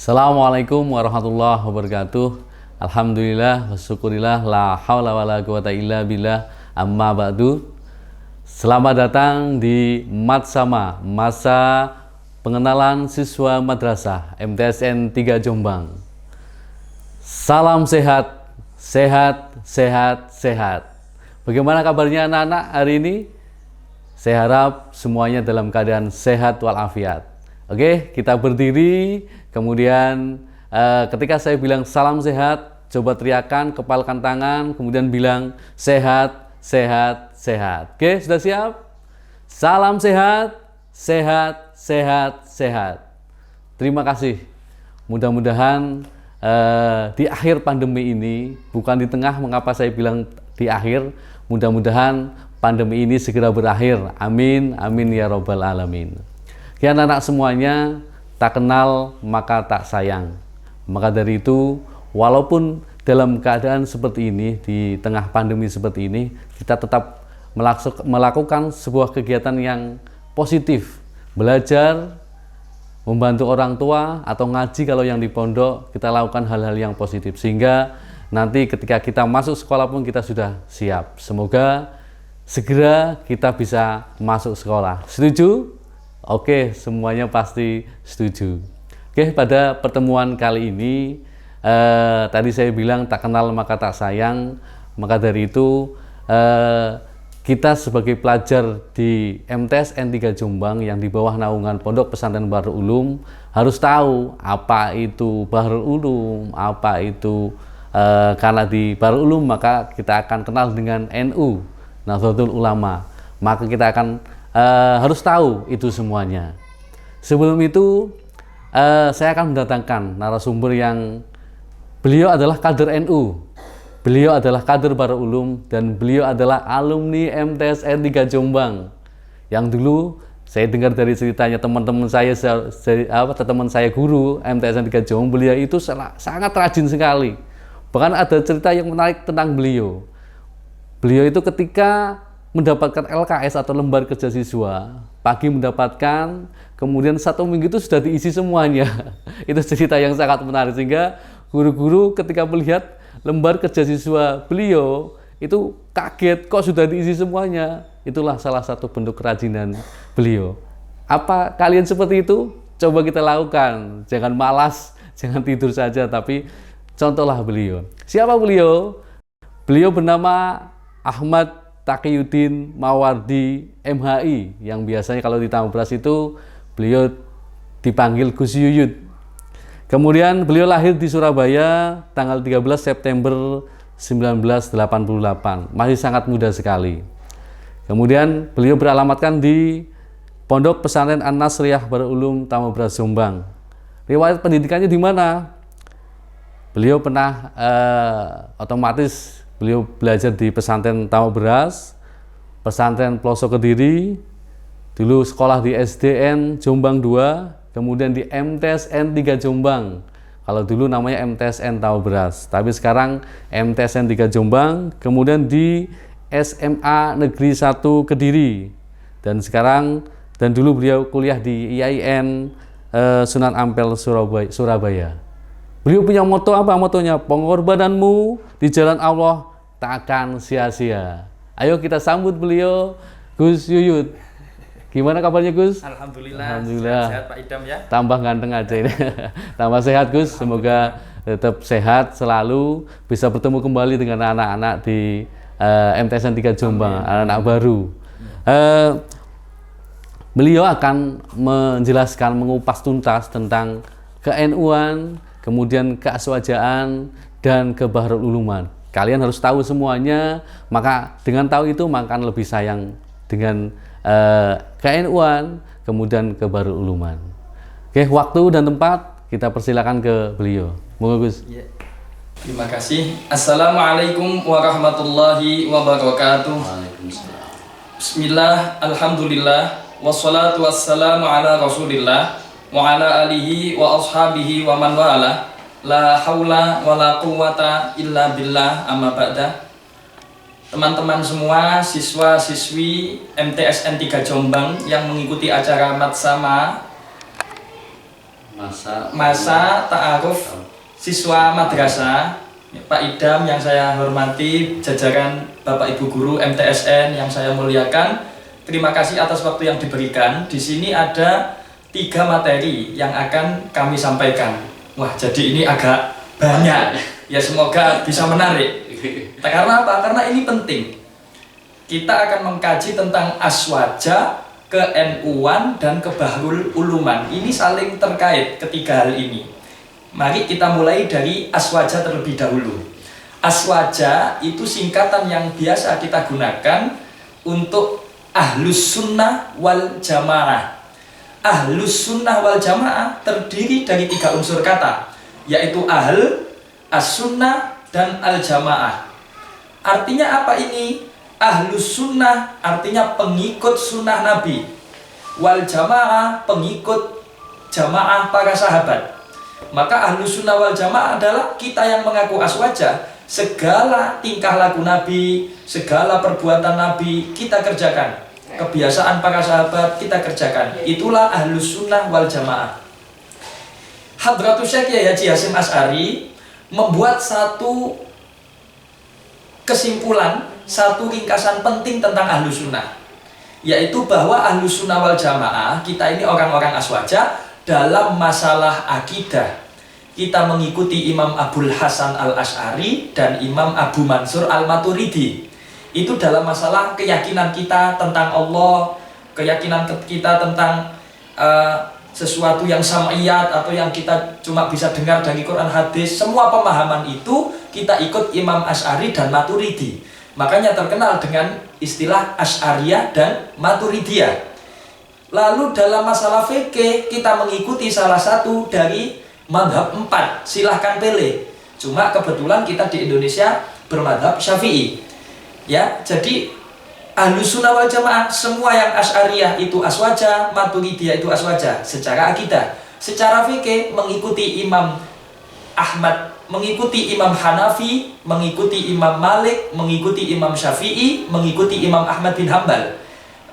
Assalamualaikum warahmatullahi wabarakatuh. Alhamdulillah wasyukurillah la haula wala quwata illa billah amma ba'du. Selamat datang di Matsama, masa pengenalan siswa madrasah MTSN 3 Jombang. Salam sehat, sehat, sehat, sehat. Bagaimana kabarnya anak-anak hari ini? Saya harap semuanya dalam keadaan sehat walafiat. Oke, kita berdiri, kemudian ketika saya bilang salam sehat, coba teriakan, kepalkan tangan, kemudian bilang sehat, sehat, sehat. Oke, sudah siap? Salam sehat, sehat, sehat, sehat. Terima kasih. Mudah-mudahan di akhir pandemi ini, bukan di tengah, mengapa saya bilang di akhir, mudah-mudahan pandemi ini segera berakhir. Amin, amin ya robbal alamin. Ya anak-anak semuanya, tak kenal maka tak sayang. Maka dari itu, walaupun dalam keadaan seperti ini, di tengah pandemi seperti ini, kita tetap melakukan sebuah kegiatan yang positif. Belajar, membantu orang tua, atau ngaji kalau yang di pondok, kita lakukan hal-hal yang positif. Sehingga nanti ketika kita masuk sekolah pun kita sudah siap. Semoga segera kita bisa masuk sekolah. Setuju? Oke, semuanya pasti setuju. Oke, pada pertemuan kali ini tadi saya bilang tak kenal maka tak sayang. Maka dari itu kita sebagai pelajar di MTSN 3 Jombang yang di bawah naungan Pondok Pesantren Bahrul Ulum harus tahu apa itu Bahrul Ulum, apa itu karena di Bahrul Ulum maka kita akan kenal dengan NU, Nahdlatul Ulama. Maka kita akan harus tahu itu semuanya. Sebelum itu saya akan mendatangkan narasumber yang beliau adalah kader NU, beliau adalah kader Bahrul Ulum, dan beliau adalah alumni MTSN 3 Jombang. Yang dulu saya dengar dari ceritanya teman-teman saya, teman saya guru MTSN 3 Jombang, beliau itu sangat rajin sekali. Bahkan ada cerita yang menarik tentang beliau. Beliau itu ketika mendapatkan LKS atau lembar kerja siswa, pagi mendapatkan, kemudian 1 minggu itu sudah diisi semuanya. Itu cerita yang sangat menarik, sehingga guru-guru ketika melihat lembar kerja siswa beliau itu kaget, kok sudah diisi semuanya. Itulah salah satu bentuk kerajinan beliau. Apa kalian seperti itu? Coba kita lakukan, jangan malas, jangan tidur saja, tapi contohlah beliau. Siapa beliau? Beliau bernama Ahmad Taqiyuddin Mawardi MHI, yang biasanya kalau di Tambah Beras itu beliau dipanggil Gus Yuyut. Kemudian beliau lahir di Surabaya tanggal 13 September 1988, masih sangat muda sekali. Kemudian beliau beralamatkan di Pondok Pesantren An-Nasriyah Bahrul Ulum Tambah Beras Jombang. Riwayat pendidikannya di mana? Beliau pernah otomatis beliau belajar di pesantren Tambah Beras, pesantren Pelosok Kediri, dulu sekolah di SDN Jombang 2, kemudian di MTSN 3 Jombang. Kalau dulu namanya MTSN Tambah Beras, tapi sekarang MTSN 3 Jombang, kemudian di SMA Negeri 1 Kediri. Dan dulu beliau kuliah di IAIN Sunan Ampel Surabaya. Beliau punya moto apa? Motonya, pengorbananmu di jalan Allah tak akan sia-sia. Ayo kita sambut beliau, Gus Yuyut. Gimana kabarnya Gus? Alhamdulillah. Sehat Pak Idam ya. Tambah ganteng aja ini. Tambah sehat Gus. Semoga tetap sehat selalu, bisa bertemu kembali dengan anak-anak di MTSN 3 Jombang, anak-anak baru. Beliau akan menjelaskan, mengupas tuntas tentang ke-NU-an, kemudian keaswajaan, dan ke Bahrul Uluman. Kalian harus tahu semuanya, maka dengan tahu itu maka akan lebih sayang dengan ke-NU-an, kemudian ke Bahrul Uluman. Oke, waktu dan tempat kita persilakan ke beliau. Monggo Gus. Ya. Terima kasih. Assalamualaikum warahmatullahi wabarakatuh. Waalaikumsalam. Bismillah, alhamdulillah, wassalatu wassalamu ala rasulillah wa ala alihi wa ashabihi wa man wala. La haula wa la quwata illa billah, amma ba'da. Teman-teman semua, siswa-siswi MTSN 3 Jombang yang mengikuti acara Matsama masa ta'aruf siswa madrasah. Pak Idam yang saya hormati, jajaran Bapak Ibu guru MTSN yang saya muliakan, terima kasih atas waktu yang diberikan. Di sini ada 3 materi yang akan kami sampaikan. Wah, jadi ini agak banyak. Ya, semoga bisa menarik. Karena apa? Karena ini penting. Kita akan mengkaji tentang aswaja, ke-NU-an, dan kebahrul uluman. Ini saling terkait ketiga hal ini. Mari kita mulai dari aswaja terlebih dahulu. Aswaja itu singkatan yang biasa kita gunakan untuk Ahlus Sunnah wal Jamaah. Ahlus Sunnah wal Jamaah terdiri dari 3 unsur kata, yaitu ahl, as-sunnah, dan al-jamaah. Artinya apa ini? Ahlus Sunnah artinya pengikut sunnah Nabi, wal Jamaah pengikut jamaah para sahabat. Maka Ahlus Sunnah wal Jamaah adalah kita yang mengaku aswaja. Segala tingkah laku Nabi, segala perbuatan Nabi kita kerjakan. Kebiasaan para sahabat kita kerjakan. Itulah Ahlus Sunnah wal Jamaah. Hadratus Syekh Kiai Haji Hasyim Asy'ari membuat satu kesimpulan, satu ringkasan penting tentang Ahlus Sunnah, yaitu bahwa Ahlus Sunnah wal Jamaah kita ini orang-orang aswaja. Dalam masalah akidah, kita mengikuti Imam Abul Hasan al-Asy'ari dan Imam Abu Mansur al-Maturidi. Itu dalam masalah keyakinan kita tentang Allah, keyakinan kita tentang sesuatu yang sam'iyat atau yang kita cuma bisa dengar dari Quran hadis. Semua pemahaman itu kita ikut Imam Asy'ari dan Maturidi. Makanya terkenal dengan istilah Asy'ariyah dan Maturidiyah. Lalu dalam masalah fikih kita mengikuti salah satu dari madhab 4, silahkan pilih. Cuma kebetulan kita di Indonesia bermadhab Syafi'i. Ya, jadi Ahlus Sunnah wal Jamaah semua yang Asy'ariyah itu aswaja, Maturidiyah itu aswaja secara akidah. Secara fikih mengikuti Imam Ahmad, mengikuti Imam Hanafi, mengikuti Imam Malik, mengikuti Imam Syafi'i, mengikuti Imam Ahmad bin Hambal.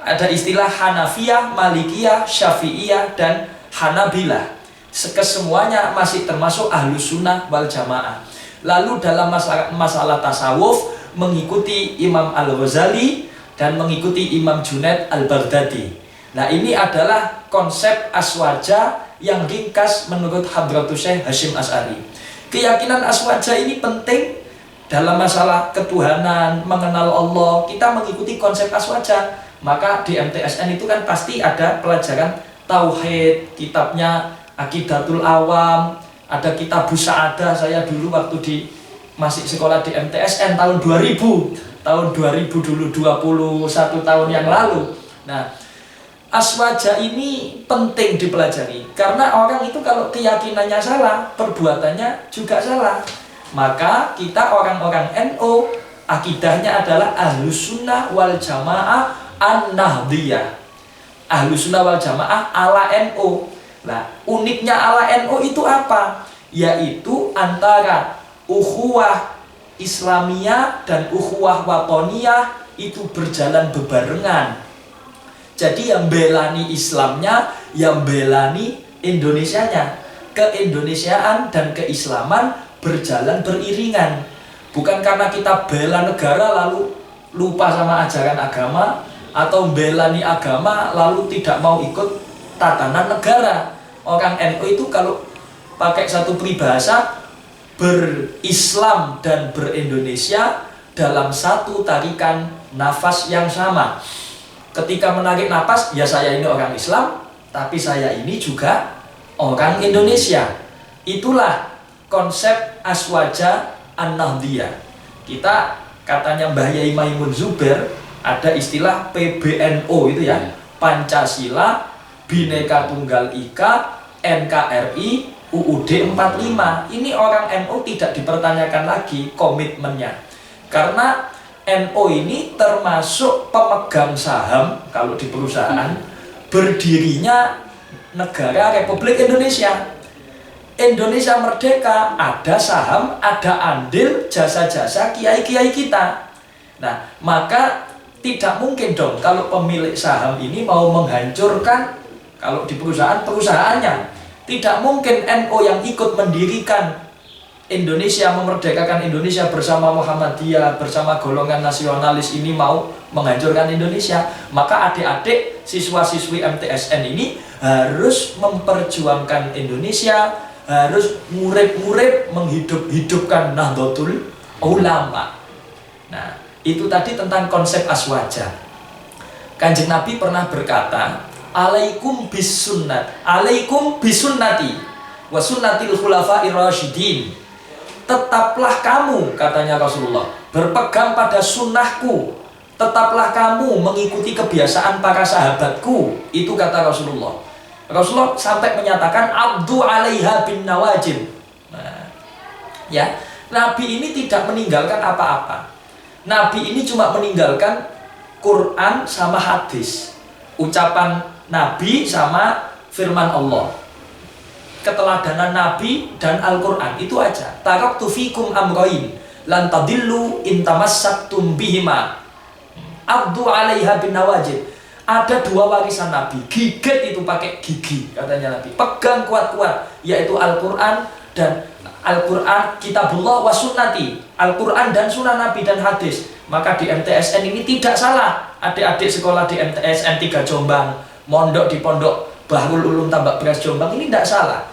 Ada istilah Hanafiyah, Malikiyah, Syafi'iyah, dan Hanabilah. Kesemuanya masih termasuk Ahlus Sunnah wal Jamaah. Lalu dalam masalah tasawuf mengikuti Imam Al-Ghazali dan mengikuti Imam Junaid Al-Baghdadi. Nah, ini adalah konsep aswaja yang ringkas menurut Hadratus Syekh Hasyim Asy'ari. Keyakinan aswaja ini penting dalam masalah ketuhanan, mengenal Allah. Kita mengikuti konsep aswaja. Maka di MTSN itu kan pasti ada pelajaran tauhid, kitabnya Aqidatul Awam, ada kitab Sa'adah. Saya dulu waktu masih sekolah di MTSN tahun 2000 dulu, 21 tahun yang lalu. Nah, aswaja ini penting dipelajari karena orang itu kalau keyakinannya salah, perbuatannya juga salah. Maka kita orang-orang NU akidahnya adalah Ahlus Sunnah wal Jamaah An-Nahdiyah. Ahlus Sunnah wal Jamaah ala NU. Nah, uniknya ala NU itu apa? Yaitu antara ukhuwah Islamiyah dan ukhuwah watoniyah itu berjalan bebarengan. Jadi yang belani Islamnya, yang belani Indonesianya. Keindonesiaan dan keislaman berjalan beriringan. Bukan karena kita bela negara lalu lupa sama ajaran agama, atau belani agama lalu tidak mau ikut tatanan negara. Orang NU itu kalau pakai satu peribahasa, berislam dan berindonesia dalam satu tarikan nafas yang sama. Ketika menarik nafas, ya saya ini orang Islam, tapi saya ini juga orang Indonesia. Itulah konsep aswaja an-nahdiyah. Kita katanya Mbah Yai Maimun Zubair, ada istilah PBNO itu ya, Pancasila, Bhinneka Tunggal Ika, NKRI, UUD 45. Ini orang NU tidak dipertanyakan lagi komitmennya. Karena NU ini termasuk pemegang saham kalau di perusahaan berdirinya negara Republik Indonesia. Indonesia merdeka, ada saham, ada andil jasa-jasa kiai-kiai kita. Nah, maka tidak mungkin dong kalau pemilik saham ini mau menghancurkan kalau di perusahaan perusahaannya. Tidak mungkin NU yang ikut mendirikan Indonesia, memerdekakan Indonesia bersama Muhammadiyah, bersama golongan nasionalis ini mau menghancurkan Indonesia. Maka adik-adik siswa-siswi MTSN ini harus memperjuangkan Indonesia, harus murid-murid menghidup-hidupkan Nahdlatul Ulama. Nah, itu tadi tentang konsep aswaja. Kanjeng Nabi pernah berkata, alaikum bisunnati wa sunnatil khulafa'ir rasyidin. Tetaplah kamu, katanya Rasulullah, berpegang pada sunnahku. Tetaplah kamu mengikuti kebiasaan para sahabatku. Itu kata Rasulullah. Rasulullah sampai menyatakan abdu alaiha bin nawajib. Nah, ya, Nabi ini tidak meninggalkan apa-apa. Nabi ini cuma meninggalkan Quran sama hadis, ucapan Nabi sama firman Allah, keteladanan Nabi dan Al-Quran, itu aja. Taraktu fikum amroin lan tadillu in tamassaktum bihima abdu alaiha bin nawajib. Ada dua warisan Nabi, gigit itu pakai gigi, katanya Nabi, pegang kuat-kuat, yaitu Al-Quran dan Al-Quran, kitabullah wa sunnati, Al-Quran dan sunnah Nabi dan hadis. Maka di MTSN ini tidak salah. Adik-adik sekolah di MTSN 3 Jombang, mondok di Pondok Bahrul Ulum Tambak Beras Jombang, ini tidak salah.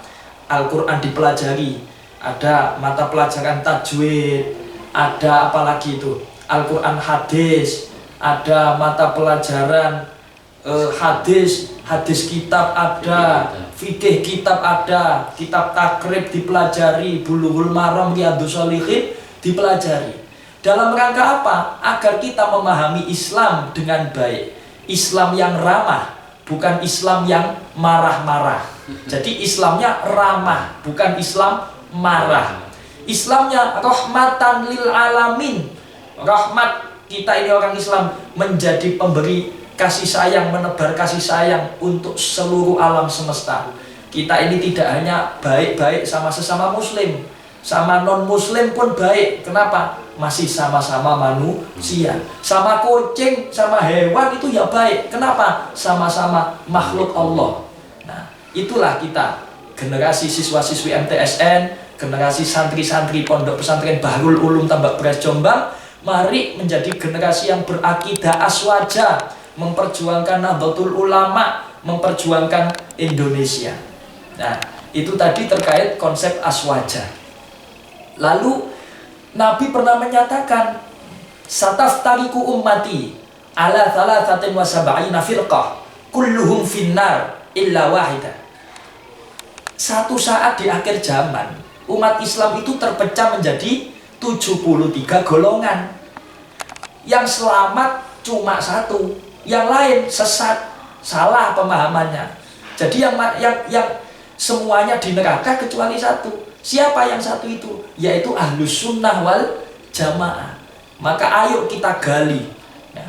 Al-Quran dipelajari, ada mata pelajaran tajwid, ada apalagi itu, Al-Quran hadis, ada mata pelajaran hadis kitab ada, fikih kitab ada, kitab takrib dipelajari, Bulughul Maram, Riyadhus Shalihin dipelajari. Dalam rangka apa? Agar kita memahami Islam dengan baik. Islam yang ramah, bukan Islam yang marah-marah. Jadi Islamnya ramah, bukan Islam marah. Islamnya rahmatan lil alamin. Rahmat, kita ini orang Islam menjadi pemberi kasih sayang, menebar kasih sayang untuk seluruh alam semesta. Kita ini tidak hanya baik-baik sama sesama muslim, sama non-muslim pun baik. Kenapa? Masih sama-sama manusia. Sama kucing, sama hewan itu ya baik. Kenapa? Sama-sama makhluk Allah. Nah, itulah kita, generasi siswa-siswi MTSN, generasi santri-santri Pondok Pesantren Bahrul Ulum Tambak Beras Jombang. Mari menjadi generasi yang berakidah aswaja, memperjuangkan Nahdlatul Ulama, memperjuangkan Indonesia. Nah, itu tadi terkait konsep aswaja. Lalu Nabi pernah menyatakan, sataftariku ummati ala thalathatin wa sab'ina firqah kulluhum finnar illa wahidah. Satu saat di akhir zaman, umat Islam itu terpecah menjadi 73 golongan. Yang selamat cuma satu, yang lain sesat, salah pemahamannya. Jadi yang semuanya di neraka kecuali satu. Siapa yang satu itu? Yaitu Ahlus Sunnah wal Jamaah. Maka ayo kita gali ya,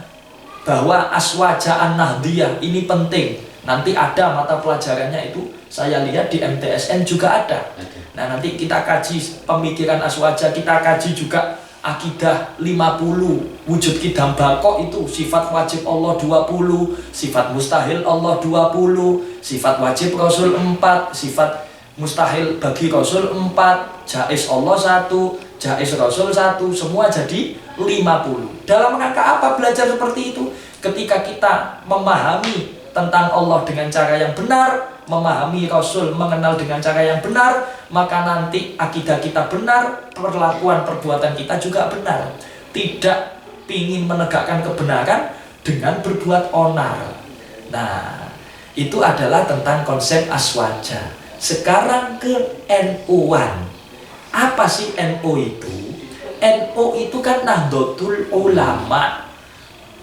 bahwa aswaja an-nahdiyah ini penting. Nanti ada mata pelajarannya itu, saya lihat di MTSN juga ada. Nah, nanti kita kaji pemikiran aswaja, kita kaji juga akidah 50, wujud kidam bako itu, sifat wajib Allah 20, sifat mustahil Allah 20, sifat wajib Rasul 4, sifat mustahil bagi Rasul 4, jaiz Allah 1, jaiz Rasul 1, semua jadi 50. Dalam rangka apa belajar seperti itu? Ketika kita memahami tentang Allah dengan cara yang benar, memahami Rasul, mengenal dengan cara yang benar, maka nanti akidah kita benar, perlakuan perbuatan kita juga benar. Tidak ingin menegakkan kebenaran dengan berbuat onar. Nah, itu adalah tentang konsep aswaja. Sekarang ke NU-an. Apa sih NU itu? NU itu kan Nahdlatul Ulama,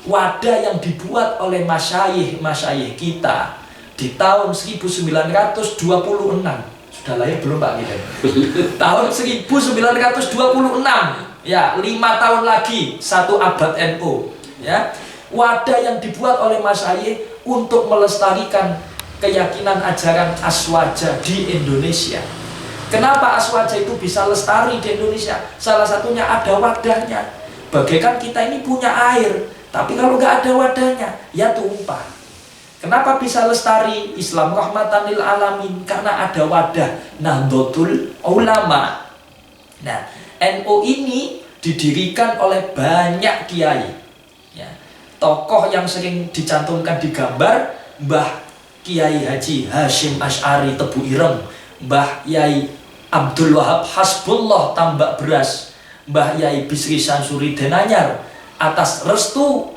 wadah yang dibuat oleh masyayikh kita di tahun 1926. Sudah lahir belum Pak Gideon? Tahun 1926. Ya, 5 tahun lagi 1 abad NU. Ya, wadah yang dibuat oleh masyayikh untuk melestarikan keyakinan ajaran aswaja di Indonesia. Kenapa aswaja itu bisa lestari di Indonesia? Salah satunya ada wadahnya. Bagaikan kita ini punya air, tapi kalau nggak ada wadahnya, ya tumpah. Kenapa bisa lestari Islam rahmatan lil alamin? Karena ada wadah Nahdlatul Ulama. Nah, NU ini didirikan oleh banyak kiai. Ya. Tokoh yang sering dicantumkan di gambar Mbah Kiai Haji Hasyim Asy'ari Tebu Ireng, Mbah Yai Abdul Wahab Hasbullah Tambak Beras, Mbah Yai Bisri Sansuri Denanyar, atas restu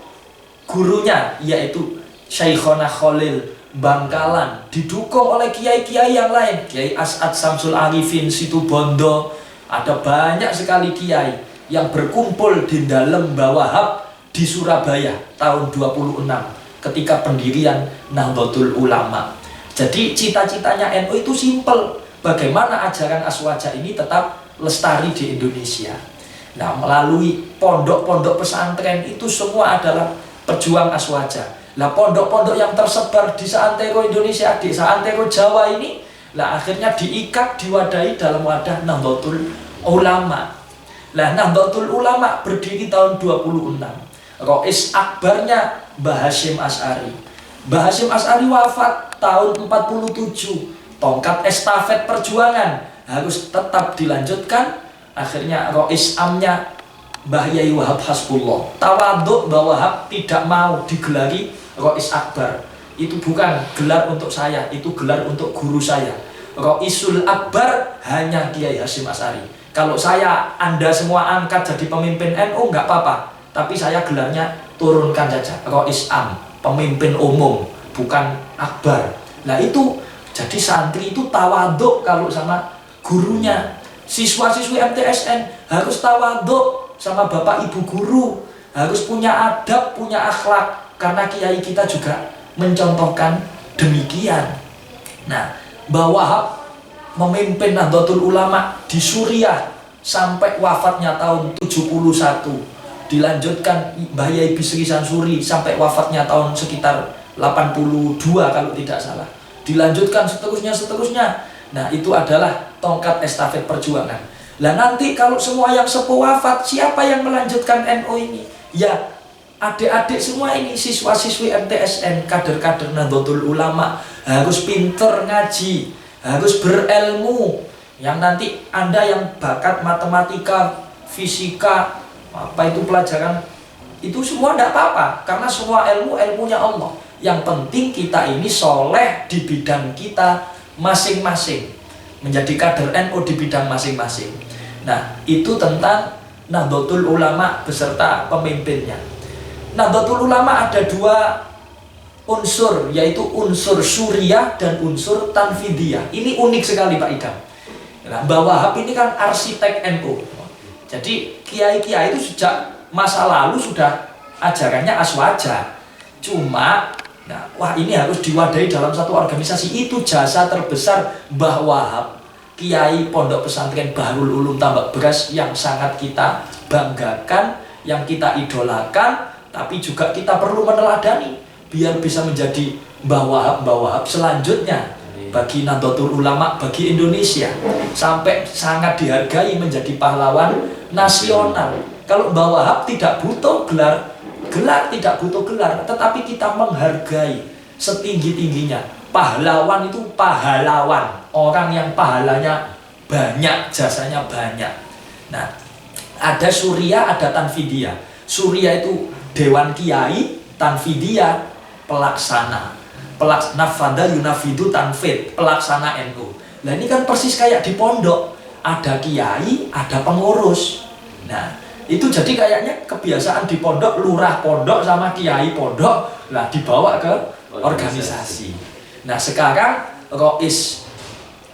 gurunya yaitu Syekhona Khalil Bangkalan, didukung oleh kiai-kiai yang lain, Kiai As'ad Samsul Arifin Situbondo. Ada banyak sekali kiai yang berkumpul di dalam Mbah Wahab di Surabaya tahun 26 ketika pendirian Nahdlatul Ulama. Jadi cita-citanya NU itu simpel, bagaimana ajaran Aswaja ini tetap lestari di Indonesia. Nah, melalui pondok-pondok pesantren itu semua adalah pejuang Aswaja. Nah, pondok-pondok yang tersebar di seantero Indonesia, di seantero Jawa ini, lah akhirnya diikat, diwadahi dalam wadah Nahdlatul Ulama. Nah, Nahdlatul Ulama berdiri tahun 26. Rois akbarnya Mbah Hasyim Asy'ari. Mbah Hasyim Asy'ari wafat tahun 47. Tongkat estafet perjuangan harus tetap dilanjutkan. Akhirnya Rois amnya Mbah Yai Wahab Hasbullah. Tawaduk Mbah Wahab tidak mau digelari Rois Akbar. Itu bukan gelar untuk saya, itu gelar untuk guru saya. Roisul Akbar hanya Kiai Hasyim Asy'ari. Kalau Anda semua angkat jadi pemimpin NU nggak apa-apa. Tapi saya gelarnya turunkan saja, Rois Am, pemimpin umum, bukan Akbar. Nah itu, jadi santri itu tawaduk kalau sama gurunya. Siswa-siswi MTSN harus tawaduk sama bapak ibu guru, harus punya adab, punya akhlak, karena kiai kita juga mencontohkan demikian. Nah, Mbah Wahab memimpin Nahdlatul Ulama di Suriah sampai wafatnya tahun 71. Dilanjutkan Mbah Yai Bisri Sansuri sampai wafatnya tahun sekitar 82 kalau tidak salah. Dilanjutkan seterusnya. Nah, itu adalah tongkat estafet perjuangan. Lah nanti kalau semua yang sepuh wafat, siapa yang melanjutkan NU ini? Ya, adik-adik semua ini, siswa-siswi MTSN, kader-kader Nahdlatul Ulama, harus pinter ngaji, harus berilmu. Yang nanti Anda yang bakat matematika, fisika, apa itu pelajaran, itu semua tidak apa-apa, karena semua ilmunya Allah. Yang penting kita ini soleh di bidang kita masing-masing, menjadi kader NU di bidang masing-masing. Nah, itu tentang Nahdlatul Ulama beserta pemimpinnya. Nahdlatul Ulama ada dua unsur, yaitu unsur Suriah dan unsur Tanfidiyah. Ini unik sekali Pak Idam. Nah, Mbah Wahab ini kan arsitek NU. Jadi kiai-kiai itu sejak masa lalu sudah ajarannya Aswaja. Cuma, wah ini harus diwadahi dalam satu organisasi. Itu jasa terbesar Mbah Wahab, Kiai Pondok Pesantren Bahrul Ulum Tambak Beras, yang sangat kita banggakan, yang kita idolakan, tapi juga kita perlu meneladani biar bisa menjadi Mbah Wahab selanjutnya bagi Nahdlatul Ulama, bagi Indonesia, sampai sangat dihargai menjadi pahlawan nasional. Kalau Mbah Wahab tidak butuh gelar tidak butuh gelar, tetapi kita menghargai setinggi-tingginya. Pahlawan itu pahlawan, orang yang pahalanya banyak, jasanya banyak. Nah, ada Suriah, ada Tanfidiyah. Suriah itu Dewan Kiai, Tanfidiyah pelaksana. Nafada yunafidu tanfid, pelaksana NU. Nah ini kan persis kayak di pondok, ada kiai, ada pengurus. Nah itu jadi kayaknya kebiasaan di pondok, lurah pondok sama kiai pondok, lah dibawa ke organisasi. Nah sekarang Rois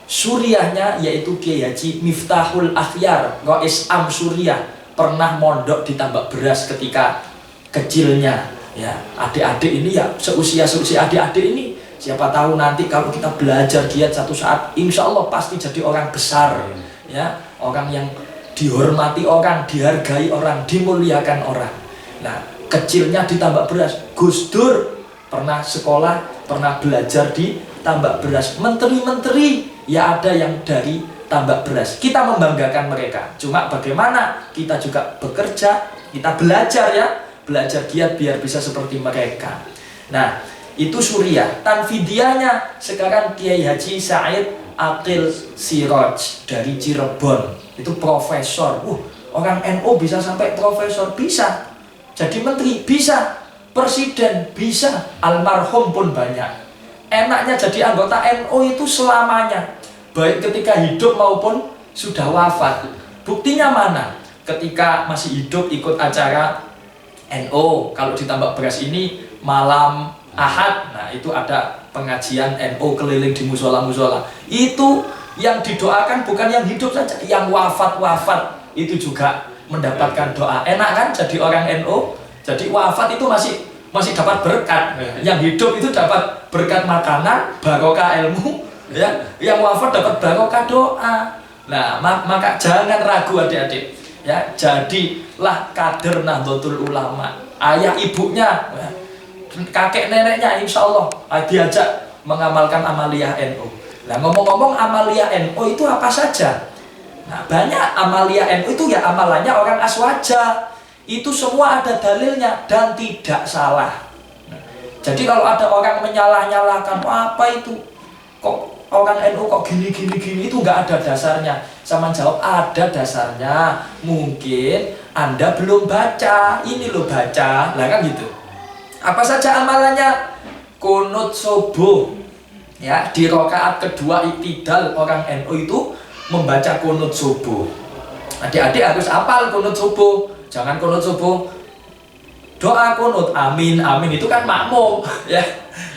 Suriahnya yaitu Kiai Haji Miftahul Akhyar, Rois Am Suriah, pernah mondok di Tambak Beras ketika kecilnya. Ya, adik-adik ini ya seusia adik-adik ini, siapa tahu nanti kalau kita belajar giat satu saat, insya Allah pasti jadi orang besar, ya, orang yang dihormati orang, dihargai orang, dimuliakan orang. Nah, kecilnya di Tambak Beras, Gus Dur pernah sekolah, pernah belajar di Tambak Beras. Menteri-menteri ya ada yang dari Tambak Beras. Kita membanggakan mereka. Cuma bagaimana kita juga bekerja, kita belajar ya. Belajar giat biar bisa seperti mereka. Nah, itu Suriah. Tanfidiahnya sekarang Kiai Haji Said Aqil Siraj dari Cirebon, itu profesor. Orang NU bisa sampai profesor, bisa jadi menteri, bisa presiden, bisa almarhum pun banyak. Enaknya jadi anggota NU itu selamanya, baik ketika hidup maupun sudah wafat. Buktinya mana? Ketika masih hidup ikut acara NU, kalau ditambah beras ini malam Ahad, nah itu ada pengajian NU keliling di musola-musola. Itu yang didoakan bukan yang hidup saja, yang wafat-wafat itu juga mendapatkan doa. Enak kan jadi orang NU? Jadi wafat itu masih dapat berkat. Yang hidup itu dapat berkat makanan, barokah ilmu, ya. Yang wafat dapat barokah doa. Nah, maka jangan ragu adik-adik. Ya, jadilah kader Nahdlatul Ulama. Ayah ibunya, kakek neneknya insya Allah diajak mengamalkan amaliyah NU. Nah, ngomong-ngomong amaliyah NU itu apa saja? Nah, banyak amaliyah NU itu ya amalannya orang Aswaja. Itu semua ada dalilnya dan tidak salah. Nah, jadi kalau ada orang menyalah-nyalahkan, apa itu? Kok orang NU kok gini itu nggak ada dasarnya. Sama jawab, ada dasarnya. Mungkin Anda belum baca. Ini loh baca. Lah kan gitu. Apa saja amalannya? Kunut subuh. Ya, di rakaat kedua iktidal orang NU itu membaca kunut subuh. Adik-adik harus hafal kunut subuh. Jangan kunut subuh doa kunut amin amin itu kan makmum ya.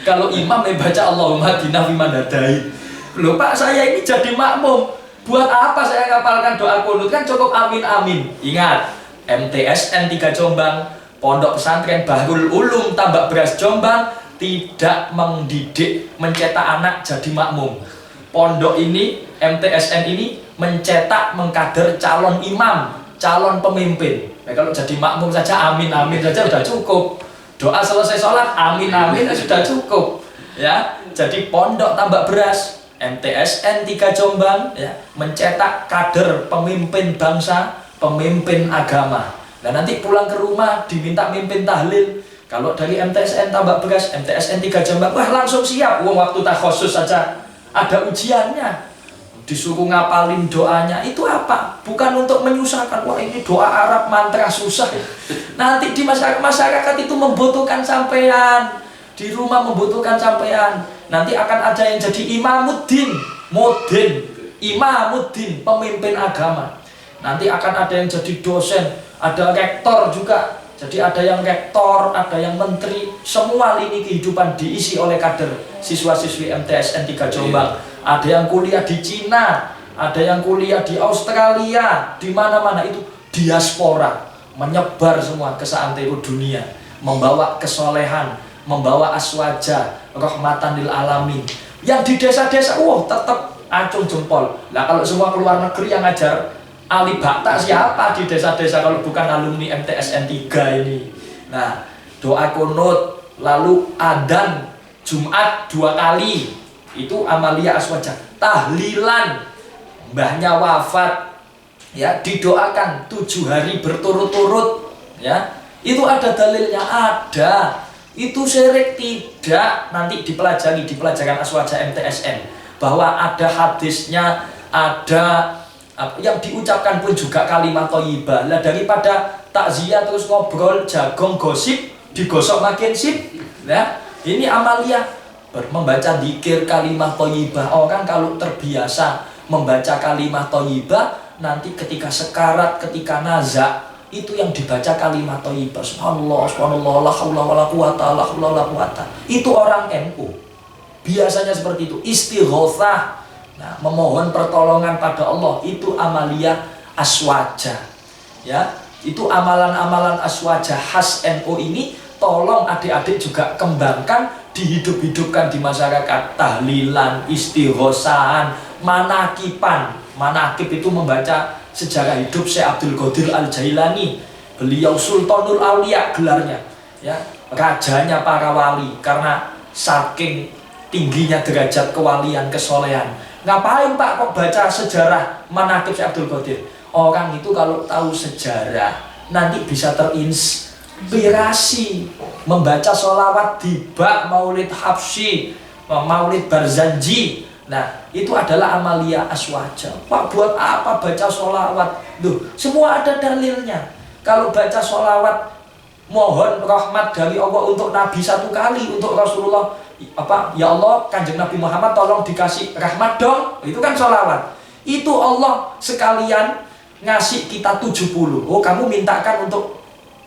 Kalau imam membaca Allahumma hadina fiman hadait. Loh Pak, saya ini jadi makmum. Buat apa saya ngapalkan doa kunut? Kan cukup amin amin. Ingat, MTSN 3 Jombang, Pondok Pesantren Bahrul Ulum Tambak Beras Jombang tidak mendidik, mencetak anak jadi makmum. Pondok ini, MTSN ini mencetak, mengkader calon imam, calon pemimpin. Nah, kalau jadi makmum saja amin amin saja sudah cukup. Doa selesai sholat amin amin sudah cukup. Ya, jadi Pondok Tambak Beras, MTSN 3 Jombang ya, mencetak kader pemimpin bangsa, pemimpin agama. Nah, nanti pulang ke rumah diminta mimpin tahlil. Kalau dari MTSN Tambak Beras, MTSN 3 Jombang, wah langsung siap. Waktu takhosus saja ada ujiannya, disuruh ngapalin doanya. Itu apa? Bukan untuk menyusahkan. Wah ini doa Arab mantra susah. Nanti di masyarakat itu membutuhkan sampean, di rumah membutuhkan sampean. Nanti akan ada yang jadi imamuddin, imamuddin, pemimpin agama. Nanti akan ada yang jadi dosen, ada rektor juga. Jadi ada yang rektor, ada yang menteri. Semua lini kehidupan diisi oleh kader siswa-siswi MTSN 3 Jombang. Ada yang kuliah di Cina, ada yang kuliah di Australia, di mana-mana itu diaspora, menyebar semua ke seantero dunia, membawa kesolehan, membawa aswaja, rahmatan lil alamin. Yang di desa-desa, tetap acung jempol. Nah kalau semua keluar negeri yang ngajar Ali Bakta siapa di desa-desa kalau bukan alumni MTSN 3 ini. Nah, doa kunut, lalu adzan Jumat 2 kali. Itu amalia aswaja. Tahlilan, mbahnya wafat, ya didoakan 7 hari berturut-turut, ya. Itu ada dalilnya, ada. Itu syirik tidak, nanti dipelajari di pelajaran aswaja MTSN bahwa ada hadisnya, ada yang diucapkan pun juga kalimat thayyibah. Lah daripada takziah terus ngobrol jagung gosip, digosok makin sip. Nah, ini amalia membaca dzikir kalimat thayyibah. Orang kalau terbiasa membaca kalimat thayyibah, nanti ketika sekarat, ketika nazak, itu yang dibaca kalimat thayyibah. Subhanallah, subhanallah, la haula wala quwata, la haula wala quwata. Itu orang NU. Biasanya seperti itu, istighotsah. Nah, memohon pertolongan pada Allah itu amalia aswaja. Ya, itu amalan-amalan aswaja khas NU ini tolong adik-adik juga kembangkan, dihidup-hidupkan di masyarakat. Tahlilan, istighosahan, manakipan. Manakib itu membaca sejarah hidup Syekh Abdul Qadir Al-Jailani. Beliau Sultanul Aulia gelarnya, ya, rajanya para wali karena saking tingginya derajat kewalian, kesolehan. Ngapain Pak kok baca sejarah manakib Syekh Abdul Qadir? Orang itu kalau tahu sejarah nanti bisa inspirasi membaca sholawat di bak Maulid Habsyi, Maulid Barzanji. Nah, itu adalah amalia aswaja. Pak, buat apa baca sholawat? Duh, semua ada dalilnya. Kalau baca sholawat mohon rahmat dari Allah untuk Nabi satu kali, untuk Rasulullah, ya Allah, Kanjeng Nabi Muhammad tolong dikasih rahmat dong. Itu kan sholawat. Itu Allah sekalian ngasih kita 70. Oh, kamu mintakan untuk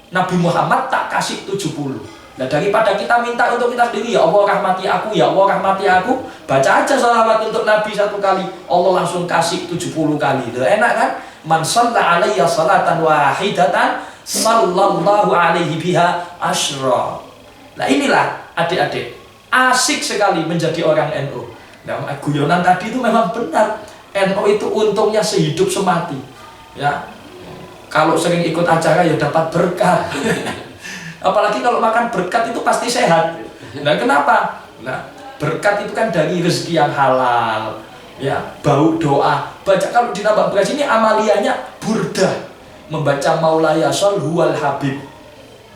Nabi Muhammad, tak kasih 70. Nah, daripada kita minta untuk kita sendiri, ya Allah rahmati aku, ya Allah rahmati aku, baca aja sholawat untuk Nabi satu kali, Allah langsung kasih 70 kali. Itu enak kan? Man shalla alayya salatan wahidatan sallallahu alaihi biha asyra. Nah, inilah adik-adik, asik sekali menjadi orang NU. Nah, guyonan tadi itu memang benar. NU itu untungnya sehidup semati. Ya, kalau sering ikut acara ya dapat berkat. Apalagi kalau makan berkat itu pasti sehat. Nah, kenapa? Nah, berkat itu kan dari rezeki yang halal. Ya, bau doa. Baca kalau di Nambah Beras ini amalianya burdah, membaca Maulaya Shol Huwal Habib.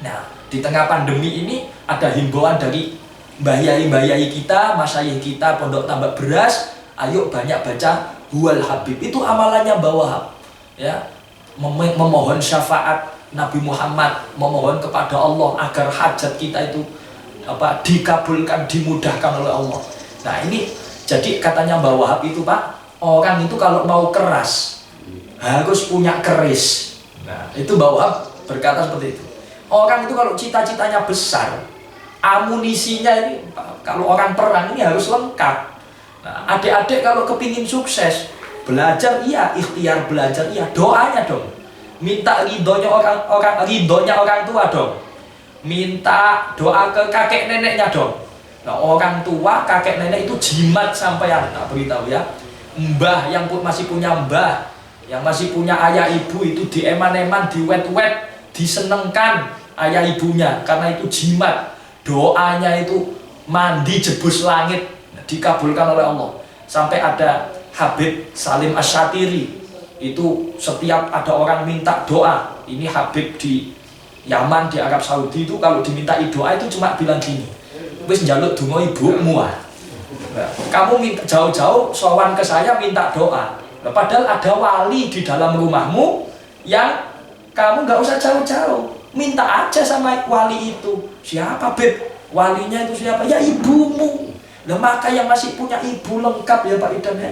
Nah, di tengah pandemi ini ada himbauan dari mbah yai kita, masyayikh kita Pondok Tambak Beras, ayo banyak baca Huwal Habib. Itu amalannya Mbah Wahab. Ya, memohon syafaat Nabi Muhammad, memohon kepada Allah agar hajat kita itu dikabulkan, dimudahkan oleh Allah. Nah, ini jadi katanya Mbah Wahab itu, Pak, orang itu kalau mau keras harus punya keris. Nah, itu Mbah Wahab berkata seperti itu. Orang itu kalau cita-citanya besar, amunisinya ini kalau orang perang ini harus lengkap. Nah, adik-adik kalau kepingin sukses, belajar iya, ikhtiar belajar iya, doanya dong. Minta ridhonya orang tua dong. Minta doa ke kakek neneknya dong. Nah, orang tua, kakek nenek itu jimat sampean, tak beritahu ya. Mbah yang masih punya mbah, yang masih punya ayah ibu itu dieman-eman, diwet-wet, disenengkan ayah ibunya karena itu jimat. Doanya itu mandi jebus langit, dikabulkan oleh Allah. Sampai ada Habib Salim Asyatiri, itu setiap ada orang minta doa, ini Habib di Yaman, di Arab Saudi itu kalau dimintai doa itu cuma bilang gini, wis njaluk donga ibumu. Nah, kamu minta jauh-jauh sowan ke saya minta doa. Nah, padahal ada wali di dalam rumahmu yang kamu nggak usah jauh-jauh, minta aja sama wali itu. Siapa, Beb? Walinya itu siapa? Ya ibumu. Nah, maka yang masih punya ibu lengkap ya Pak Idan ya.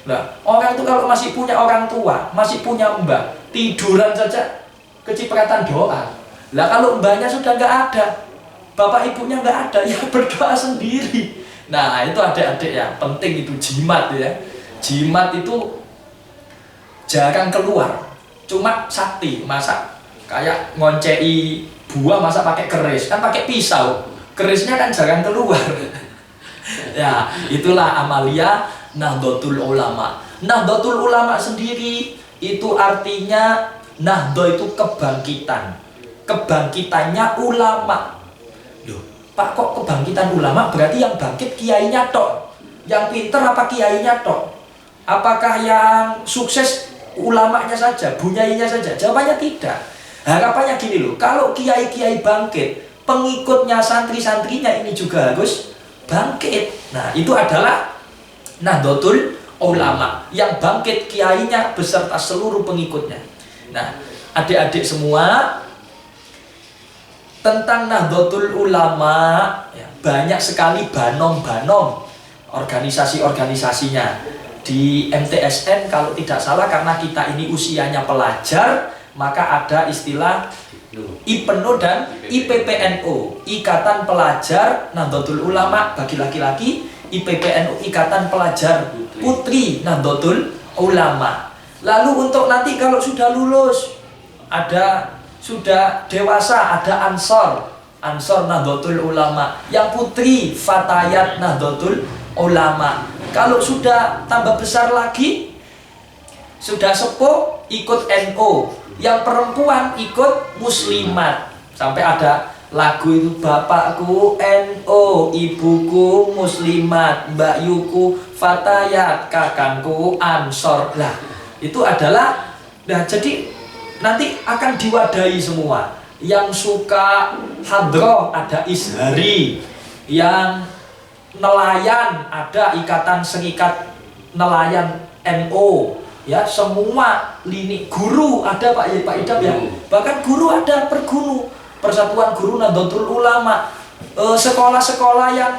Nah, orang itu kalau masih punya orang tua, masih punya mbah, tiduran saja kecipratan doa. Lah kalau mbahnya sudah nggak ada, bapak ibunya nggak ada, ya berdoa sendiri. Nah, itu adik-adik ya, penting itu jimat ya. Jimat itu jarang keluar, cuma sakti. Masa kayak ngoncei buah masa pakai keris, kan pakai pisau, kerisnya kan jarang keluar. Ya, itulah amalia Nahdlatul Ulama. Nahdlatul Ulama sendiri itu artinya Nahdlatul itu kebangkitan. Kebangkitannya ulama. Loh, Pak, kok kebangkitan ulama? Berarti yang bangkit kiainya tok. Yang pinter apa kiainya tok? Apakah yang sukses ulamanya saja, bunyainya saja? Jawabannya tidak. Harapannya gini loh, kalau kiai-kiai bangkit, pengikutnya, santri-santrinya ini juga harus bangkit. Nah, itu adalah Nahdlatul Ulama, yang bangkit kiainya beserta seluruh pengikutnya. Nah, adik-adik semua, tentang Nahdlatul Ulama ya, banyak sekali banom-banom organisasi-organisasinya. Di MTSN kalau tidak salah, karena kita ini usianya pelajar, maka ada istilah IPNU dan IPPNU, Ikatan Pelajar Nahdlatul Ulama bagi laki-laki, IPPNU, Ikatan Pelajar Putri Nahdlatul Ulama. Lalu untuk nanti kalau sudah lulus, sudah dewasa, ada Ansor Nahdlatul Ulama, yang putri Fatayat Nahdlatul Ulama. Kalau sudah tambah besar lagi, sudah sepuh, ikut NU, yang perempuan ikut Muslimat. Sampai ada lagu itu, bapakku NU, ibuku Muslimat, mbak Yuku Fatayat, kakangku Ansor. Lah, itu adalah, nah jadi nanti akan diwadahi semua. yang suka hadroh ada Ishari, yang nelayan ada Ikatan Serikat Nelayan NO, ya semua lini. Guru ada Pak Idam ya, bahkan guru ada Pergunu, Persatuan Guru Nahdlatul Ulama, sekolah-sekolah yang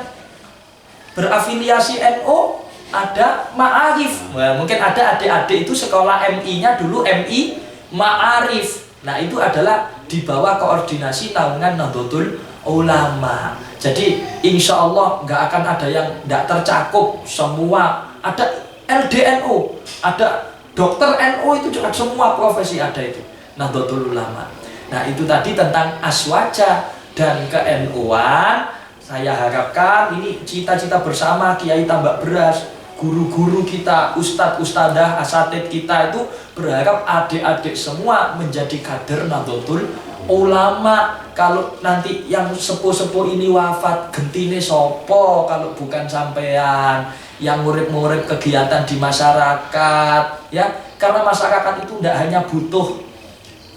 berafiliasi NO ada Ma'arif. Nah, mungkin ada adik-adik itu sekolah MI-nya dulu MI Ma'arif. Nah itu adalah di bawah koordinasi naungan Nahdlatul Ulama. Jadi insya Allah nggak akan ada yang nggak tercakup. Semua ada LDNU, ada dokter NU, itu juga semua profesi ada itu Nahdlatul Ulama. Nah itu tadi tentang aswaja dan ke-NU-an. Saya harapkan ini cita-cita bersama Kiai Tambak Beras, guru-guru kita, ustadz, ustadzah, asatid kita itu berharap adik-adik semua menjadi kader Nahdlatul Ulama. Kalau nanti yang sepuh-sepuh ini wafat, gentine sopo kalau bukan sampean yang ngurip-ngurip kegiatan di masyarakat, ya. Karena masyarakat itu tidak hanya butuh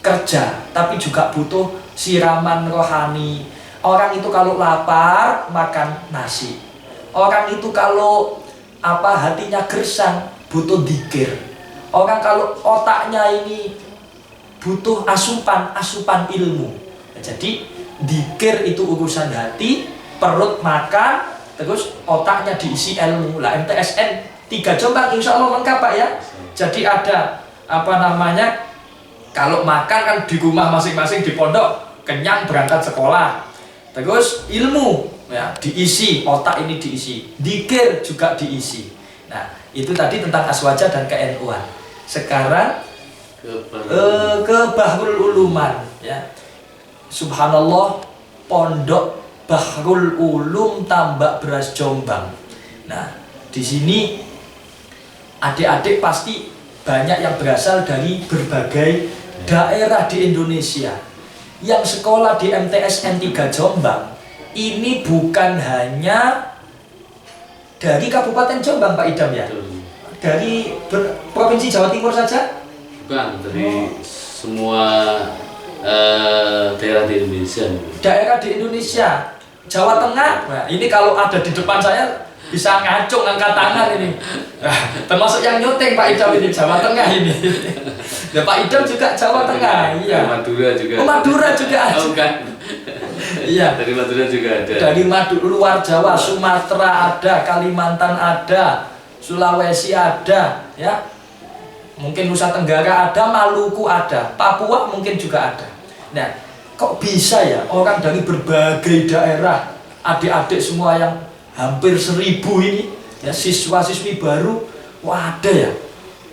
kerja, tapi juga butuh siraman rohani. Orang itu kalau lapar makan nasi. Orang itu kalau hatinya gersang butuh dzikir. Orang kalau otaknya ini butuh asupan ilmu. Nah, jadi dzikir itu urusan hati, perut makan, terus otaknya diisi ilmu. Lah MTSN 3 Jombang insya Allah lengkap Pak ya. Jadi ada kalau makan kan di rumah masing-masing di pondok, kenyang berangkat sekolah. Terus ilmu ya diisi, otak ini diisi, dzikir juga diisi. Nah itu tadi tentang aswaja dan ke-NU-an. Sekarang ke Bahrul Uluman ya. Subhanallah, pondok Bahrul Ulum Tambak Beras Jombang. Nah di sini adik-adik pasti banyak yang berasal dari berbagai daerah di Indonesia. Yang sekolah di MTSN 3 Jombang ini bukan hanya dari Kabupaten Jombang Pak Idam ya? Dari Provinsi Jawa Timur saja? Bukan, dari semua daerah di Indonesia. Daerah di Indonesia, Jawa Tengah. Nah, ini kalau ada di depan saya bisa ngacung angkat tangan ini. Nah, termasuk yang nyuting Pak Idam ini Jawa Tengah ini. Ya Pak Idam juga Jawa Tengah, iya. Madura juga. Oh, Madura juga ada. Oh, kan. Iya. Dari Madura juga ada. Dari luar Jawa, Sumatera ada, Kalimantan ada, Sulawesi ada, ya. Mungkin Nusa Tenggara ada, Maluku ada, Papua mungkin juga ada. Nah, kok bisa ya orang dari berbagai daerah, adik-adik semua yang hampir 1000 ini, ya siswa-siswi baru, wah ada ya.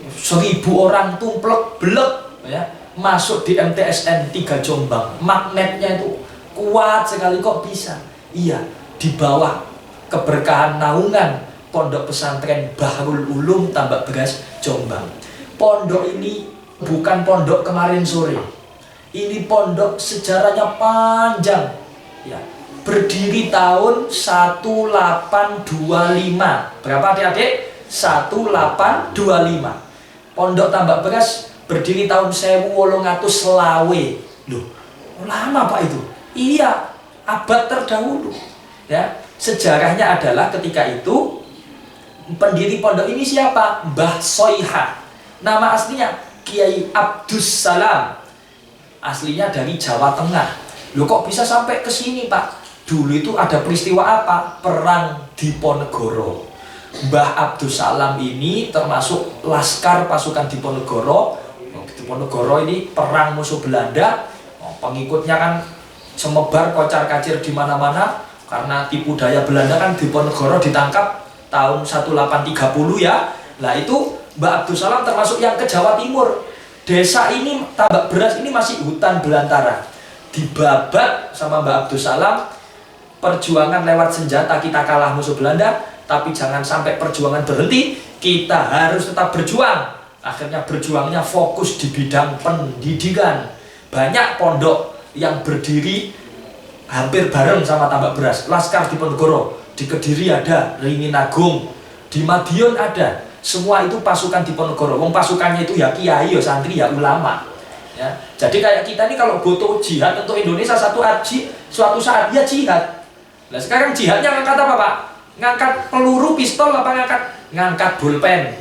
1000 orang tumplek belek ya masuk di MTSN 3 Jombang. Magnetnya itu kuat sekali, kok bisa? Iya, di bawah keberkahan naungan Pondok Pesantren Bahrul Ulum Tambak Beras Jombang. Pondok ini bukan pondok kemarin sore. Ini pondok sejarahnya panjang. Ya, berdiri tahun 1825. Berapa adik-adik? 1825. Pondok Tambak Beras berdiri tahun 1800 selawe. Loh, lama Pak itu? Iya, abad terdahulu. Ya, sejarahnya adalah ketika itu pendiri pondok ini siapa? Mbah Soiha. Nama aslinya Kiai Abdus Salam. Aslinya dari Jawa Tengah. Loh kok bisa sampai ke sini Pak? Dulu itu ada peristiwa apa? Perang Diponegoro. Mbah Abdus Salam ini termasuk laskar pasukan Diponegoro. Diponegoro ini perang musuh Belanda. Pengikutnya kan semebar kocar-kacir di mana-mana karena tipu daya Belanda kan. Diponegoro ditangkap tahun 1830 ya. Nah itu Mbah Abdus Salam termasuk yang ke Jawa Timur. Desa ini Tambak Beras ini masih hutan belantara. Dibabat sama Mbah Abdus Salam. Perjuangan lewat senjata kita kalah musuh Belanda. Tapi jangan sampai perjuangan berhenti, kita harus tetap berjuang. Akhirnya berjuangnya fokus di bidang pendidikan. Banyak pondok yang berdiri hampir bareng sama Tambak Beras. Laskar Diponegoro, di Kediri ada, Ringin Agung, di Madiun ada. Semua itu pasukan Diponegoro. Wong pasukannya itu ya kiai, ya santri, ya ulama. Ya. Jadi kayak kita ini kalau butuh jihad untuk Indonesia suatu saat dia jihad. Nah sekarang jihadnya ngangkat apa Pak? Ngangkat peluru, pistol apa ngangkat pulpen,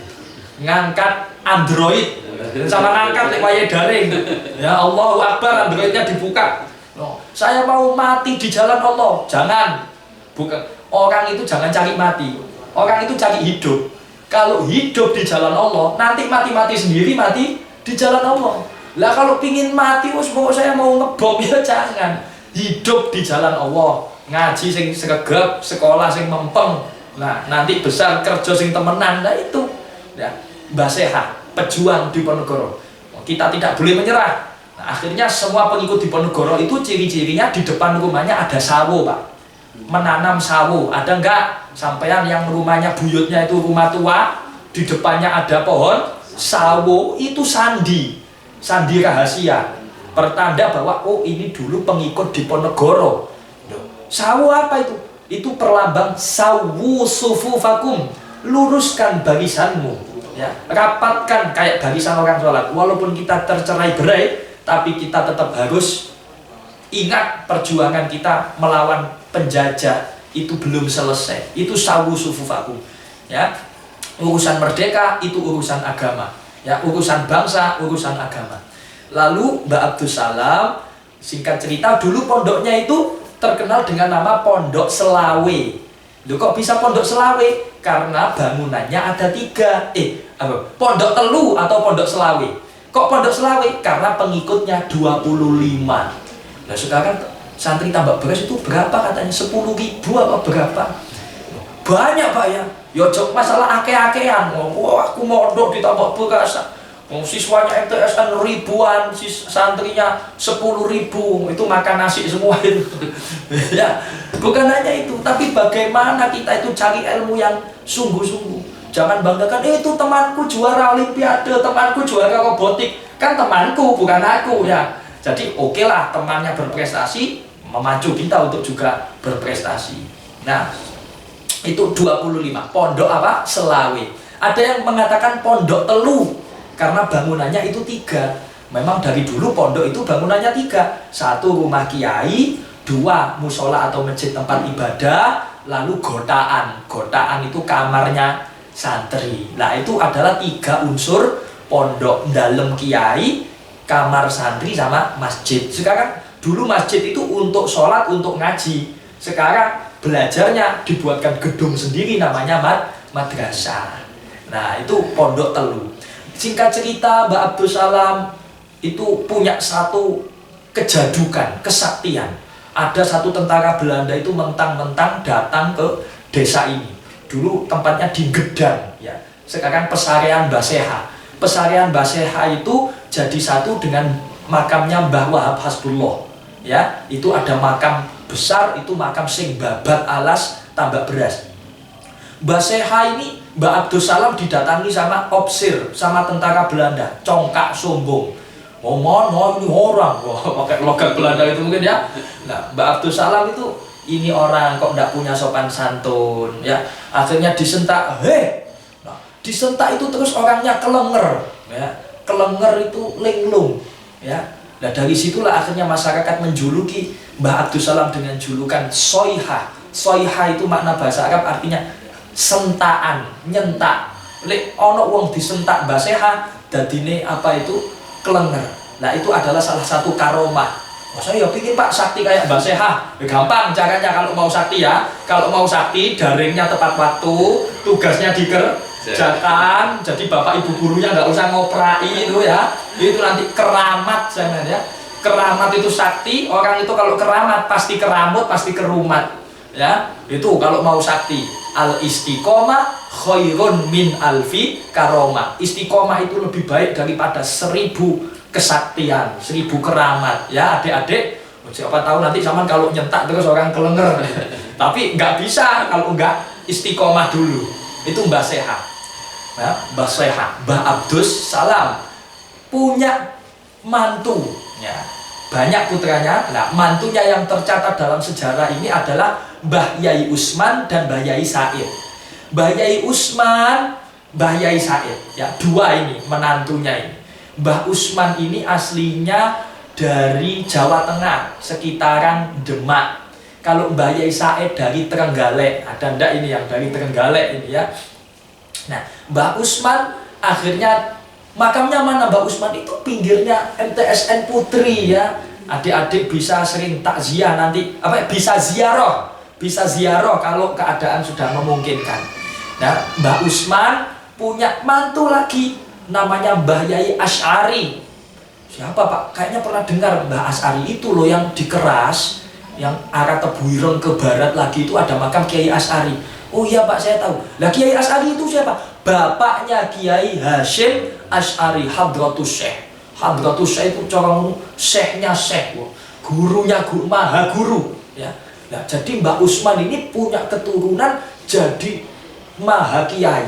ngangkat Android, sama ngangkat wayai daring. Ya Allahu Akbar, Androidnya dibuka. No, saya mau mati di jalan Allah. Jangan. Bukan. Orang itu jangan cari mati. Orang itu cari hidup. Kalau hidup di jalan Allah, nanti mati-mati sendiri, mati di jalan Allah. Lah kalau pingin mati, pokoknya saya mau ngebom, ya jangan. Hidup di jalan Allah, ngaji sing segegep, sekolah sing mempeng. Nah, nanti besar kerja sing temenan. Nah itu ya, Mbah Seha, pejuang di Ponorogo. Kita tidak boleh menyerah. Nah, akhirnya semua pengikut di Ponorogo itu ciri-cirinya di depan rumahnya ada sawo, Pak. Menanam sawo, ada enggak? Sampean yang rumahnya buyutnya itu rumah tua, di depannya ada pohon sawo, itu sandi rahasia, pertanda bahwa oh ini dulu pengikut di Ponorogo. Sawo apa itu? Itu perlambang sawu sufufakum, luruskan barisanmu, ya, rapatkan kayak barisan orang sholat. Walaupun kita tercerai berai, tapi kita tetap harus ingat perjuangan kita melawan penjajah itu belum selesai. Itu sawu sufufakum, ya. Urusan merdeka itu urusan agama, ya, urusan bangsa, urusan agama. Lalu Mbak Abdus Salam, singkat cerita, dulu pondoknya itu terkenal dengan nama Pondok Selawe. Loh, kok bisa Pondok Selawe? Karena bangunannya ada 3. Pondok Telu atau Pondok Selawe. Kok Pondok Selawe? Karena pengikutnya 25. Nah sekarang santri tambak beras itu berapa katanya? 10.000 apa berapa? Banyak Pak ya. Yojok masalah ake-akean. Wah, aku mondok di tambak beras. Siswanya MTSN ribuan, santrinya 10.000, itu makan nasi semua itu. Ya, bukan hanya itu, tapi bagaimana kita itu cari ilmu yang sungguh-sungguh. Jangan banggakan, itu temanku juara olimpiade, temanku juara robotik. Kan temanku, bukan aku ya. Jadi oke lah temannya berprestasi, memacu kita untuk juga berprestasi. Nah, itu 25. Pondok apa? Selawe. Ada yang mengatakan Pondok Telu, karena bangunannya itu 3. Memang dari dulu pondok itu bangunannya 3. 1 rumah kiai, 2 musola atau masjid tempat ibadah, lalu gotaan. Gotaan itu kamarnya santri. Nah itu adalah 3 unsur pondok: dalam kiai, kamar santri, sama masjid. Sekarang dulu masjid itu untuk sholat, untuk ngaji. Sekarang belajarnya dibuatkan gedung sendiri namanya madrasah. Nah itu Pondok Telu. Singkat cerita, Mbak Abdus Salam itu punya satu kejadukan, kesaktian. Ada satu tentara Belanda itu mentang-mentang datang ke desa ini. Dulu tempatnya di Gedang, ya. Sekarang Pesarean Mbah Seha. Pesarean Mbah Seha itu jadi satu dengan makamnya Mbah Wahab Hasbullah. Ya, itu ada makam besar, itu makam Sing Babat Alas Tambak Beras. Mbah Seha ini, Mbak Abdus Salam didatangi sama opsir, sama tentara Belanda, congkak sombong. Oh mana ini orang, wah pakai logat Belanda itu mungkin ya. Nah Mbak Abdus Salam itu, ini orang kok tidak punya sopan santun, ya. Akhirnya disentak, nah, disentak itu terus orangnya kelenger, ya. Kelenger itu linglung, ya. Nah dari situlah akhirnya masyarakat menjuluki Mbah Abdus Salam dengan julukan Soiha. Soiha itu makna bahasa Arab artinya sentaan, nyentak. Lek ono wong disentak Mbah Seha, dadine apa itu? Kelenger. Nah itu adalah salah satu karomah. Oh, saya pikir Pak sakti kayak Mbah Seha. Gampang caranya kalau mau sakti ya. Kalau mau sakti, daringnya tepat waktu, tugasnya dikerjakan. Jadi bapak ibu gurunya nggak usah ngoprai itu ya. Itu nanti keramat jangan ya. Keramat itu sakti. Orang itu kalau keramat pasti keramut, pasti kerumat. Ya, itu kalau mau sakti. Al istiqomah khairun min alfi karomah. Istiqomah itu lebih baik daripada 1000 kesaktian, 1000 keramat. Ya adik-adik, siapa tahu nanti zaman kalau nyentak terus orang kelenger. Tapi nggak bisa kalau nggak istiqomah dulu. Itu Mbah Seha. Nah, Mbah Seha, Mbah Abdus Salam punya mantu. Ya, banyak putranya. Nah, mantunya yang tercatat dalam sejarah ini adalah Mbah Yai Usman dan Mbah Yai Said. Mbah Yai Usman, Mbah Yai Said, ya, 2 ini menantunya ini. Mbah Usman ini aslinya dari Jawa Tengah, sekitaran Demak. Kalau Mbah Yai Said dari Trenggalek, ada ndak ini yang dari Trenggalek ini ya. Nah, Mbah Usman akhirnya makamnya mana Mbah Usman itu pinggirnya MTSN Putri ya. Adik-adik bisa sering takziah nanti, bisa ziarah kalau keadaan sudah memungkinkan. Nah, Mbah Usman punya mantu lagi namanya Mbah Yai Asy'ari. Siapa Pak? Kayaknya pernah dengar Mbah Asy'ari itu loh yang di Keras, yang arah Tebuireng ke barat lagi itu ada makam Kiai Asy'ari. Oh iya Pak, saya tahu. Lah Kiai Asy'ari itu siapa? Bapaknya Kiai Hasyim Asy'ari Hadratus Syekh. Hadratus Syekh itu corong syekhnya syekh, gurunya guru, maha guru ya. Nah, jadi Mbah Usman ini punya keturunan jadi maha kiai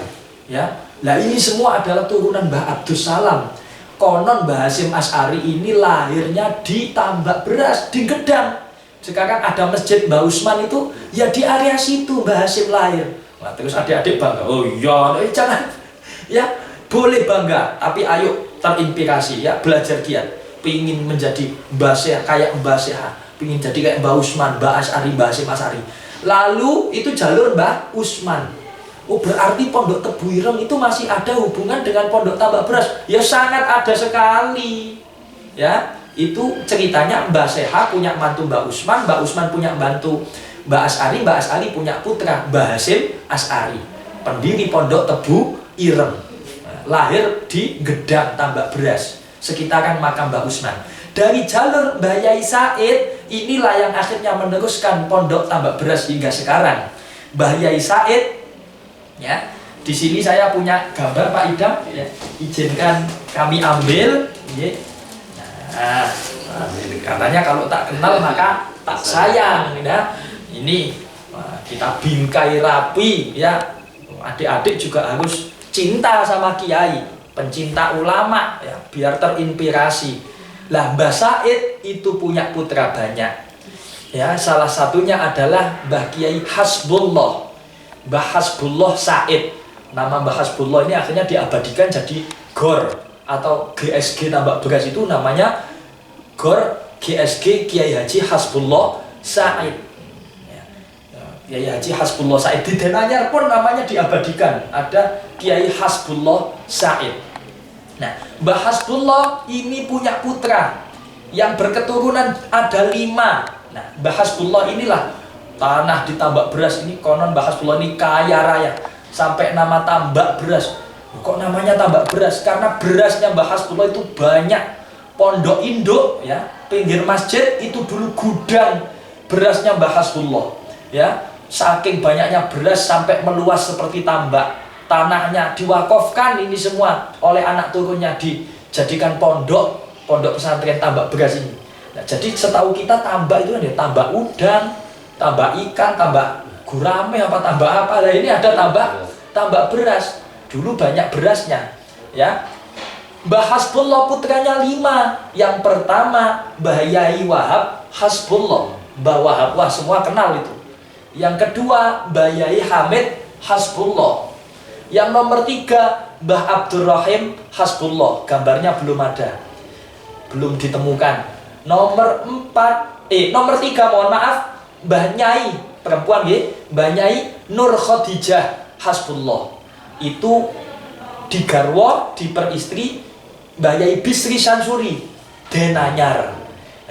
ya. Nah, ini semua adalah turunan Mbah Abdus Salam. Konon Mbah Hasyim Asy'ari ini lahirnya di Tambak Beras, di Gedang. Sekarang ada masjid Mbah Usman itu ya di area situ Mbah Hasyim lahir. Nah, terus adik-adik bangga. Oh iya, jangan ya, boleh bangga, tapi ayo terinspirasi ya, belajar giat. Pingin menjadi Mbah Syekh kayak Mbah Syekh, pingin jadi kayak Mbah Usman, Mbah Asy'ari, Mbah Hasyim Asy'ari. Lalu itu jalur Mbah Usman. Oh, berarti Pondok Tebuireng itu masih ada hubungan dengan Pondok Tambak Beras? Ya sangat ada sekali. Ya, itu ceritanya Mbah Syekh punya mantu Mbah Usman punya mantu Mbah Asy'ari, Mbah Asy'ari punya putra Mbah Hasyim Asy'ari, pendiri Pondok Tebuireng. Lahir di Gedang Tambak Beras, sekitaran makam Mbah Usman. Dari jalur Mbah Yai Said inilah yang akhirnya meneruskan Pondok Tambak Beras hingga sekarang. Mbah Yai Said ya. Di sini saya punya gambar Pak Idam ya. Izinkan kami ambil ya. Nah, katanya kalau tak kenal maka tak sayang ya. Ini kita bingkai rapi ya. Adik-adik juga harus cinta sama kiai, pencinta ulama ya, biar terinspirasi. Lah Mbah Said itu punya putra banyak. Ya, salah satunya adalah Mbah Kiai Hasbullah. Mbah Hasbullah Said. Nama Mbah Hasbullah ini akhirnya diabadikan jadi GOR atau GSG Tambak Beras, itu namanya GOR GSG Kiai Haji Hasbullah Said. Kiai Haji Hasbullah Said di Denanyar pun namanya diabadikan, ada Kiai Hasbullah Said. Nah, Mbah Hasbullah ini punya putra yang berketurunan ada 5. Nah, Mbah Hasbullah inilah tanah di Tambak Beras ini, konon Mbah Hasbullah ini kaya raya sampai nama Tambak Beras. Kok namanya Tambak Beras? Karena berasnya Mbah Hasbullah itu banyak. Pondok induk ya, pinggir masjid itu dulu gudang berasnya Mbah Hasbullah ya. Saking banyaknya beras sampai meluas seperti tambak. Tanahnya diwakafkan ini semua oleh anak turunnya, dijadikan pondok pesantren Tambak Beras ini. Nah, jadi setahu kita tambak itu kan ya tambak udang, tambak ikan, tambak gurame apa tambak apa. Lah ini ada tambak beras. Dulu banyak berasnya ya. Mbah Hasbullah putranya 5. Yang pertama Mbah Yai Wahab Hasbullah, Mbah Wahab, wah semua kenal itu. Yang kedua Mbah Yai Hamid Hasbullah. Yang nomor 3 Mbah Abdurrahim Hasbullah, gambarnya belum ada, belum ditemukan. Nomor 3 mohon maaf, Mbah Nyai perempuan ya, Mbah Nyai Nur Khadijah Hasbullah. Itu digarwa, diperistri Mbah Yai Bisri Sansuri Denanyar.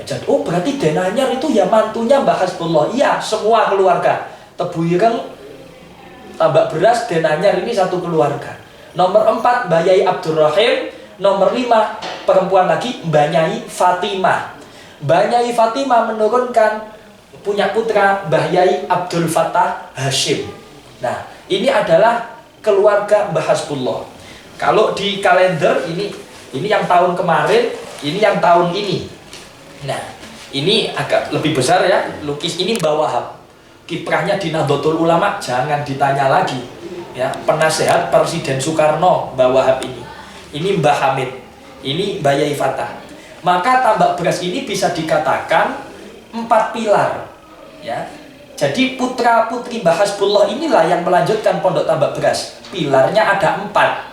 Jadi, oh berarti Denanyar itu ya mantunya Mbah Hasbullah. Iya, semua keluarga. Tebuireng, Tambak Beras, Denanyar ini satu keluarga. Nomor 4 Mbah Yai Abdurrahim. Nomor 5 perempuan lagi Mbah Nyai Fatimah. Mbah Nyai Fatimah menurunkan punya putra Mbah Yai Abdul Fattah Hasyim. Nah, ini adalah keluarga Mbah Hasbullah. Kalau di kalender ini yang tahun kemarin, ini yang tahun ini. Nah, ini agak lebih besar ya, lukis ini Mbah Wahab. Kiprahnya di Nahdlatul Ulama jangan ditanya lagi. Ya, penasehat Presiden Soekarno Mbah Wahab ini. Ini Mbah Hamid, ini Mbah Yai Fattah. Maka Tambak Beras ini bisa dikatakan 4 pilar. Ya. Jadi putra-putri Mbah Hasbullah inilah yang melanjutkan Pondok Tambak Beras. Pilarnya ada 4,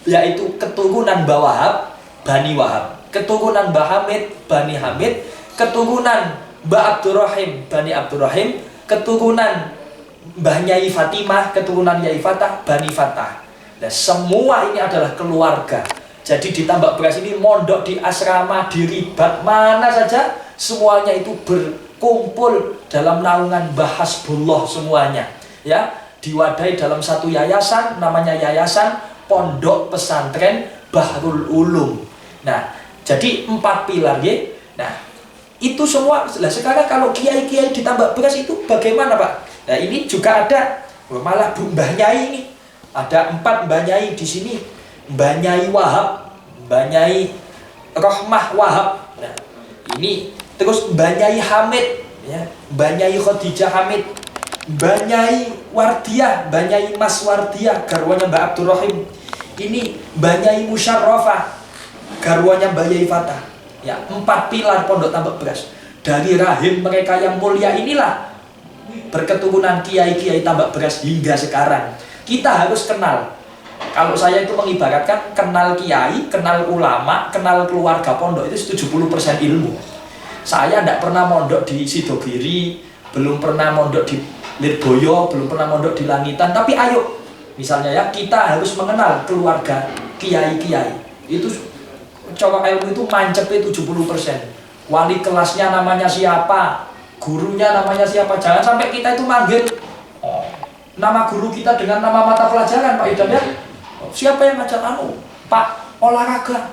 yaitu keturunan Mbah Wahab, Bani Wahab, keturunan Mbah Hamid Bani Hamid, keturunan Mbah Abdurrahim Bani Abdurrahim, keturunan Mbah Nyai Fatimah, keturunan Nyai Fatah Bani Fatah. Nah, semua ini adalah keluarga. Jadi di Tambak Beras ini mondok, di asrama, di ribat, mana saja semuanya itu berkumpul dalam naungan Mbah Hasbullah semuanya. Ya, diwadahi dalam satu yayasan, namanya Yayasan Pondok Pesantren Bahrul Ulum. Nah, jadi 4 pilar ya. Nah, itu semua. Nah, sekarang kalau kiai-kiai di Tambak Beras itu bagaimana, Pak? Nah, ini juga ada malah Mbah Nyai ini. Ada 4 Mbah Nyai di sini. Mbah Nyai Wahab, Mbah Nyai Rohmah Wahab. Nah, ini terus Mbah Nyai Hamid, ya, Mbah Nyai Khadijah Hamid, Mbah Nyai Wardiah, Mbah Nyai Mas Wardiah, garwanya Mbah Abdurrahim. Ini Mbah Nyai Musyarrafah, garwanya Mbah Yai Fatah. Ya, 4 pilar Pondok Tambak Beras. Dari rahim mereka yang mulia inilah berketurunan kiai-kiai Tambak Beras hingga sekarang. Kita harus kenal. Kalau saya itu mengibaratkan kenal kiai, kenal ulama, kenal keluarga pondok itu 70% ilmu. Saya tidak pernah mondok di Sidogiri, belum pernah mondok di Lirboyo, belum pernah mondok di Langitan. Tapi ayo, misalnya ya, kita harus mengenal keluarga kiai-kiai. Itu cowok ilmu itu mancepnya 70%. Wali kelasnya namanya siapa, gurunya namanya siapa. Jangan sampai kita itu manggil nama guru kita dengan nama mata pelajaran, Pak Idam ya. Siapa yang ngajak Pak olahraga,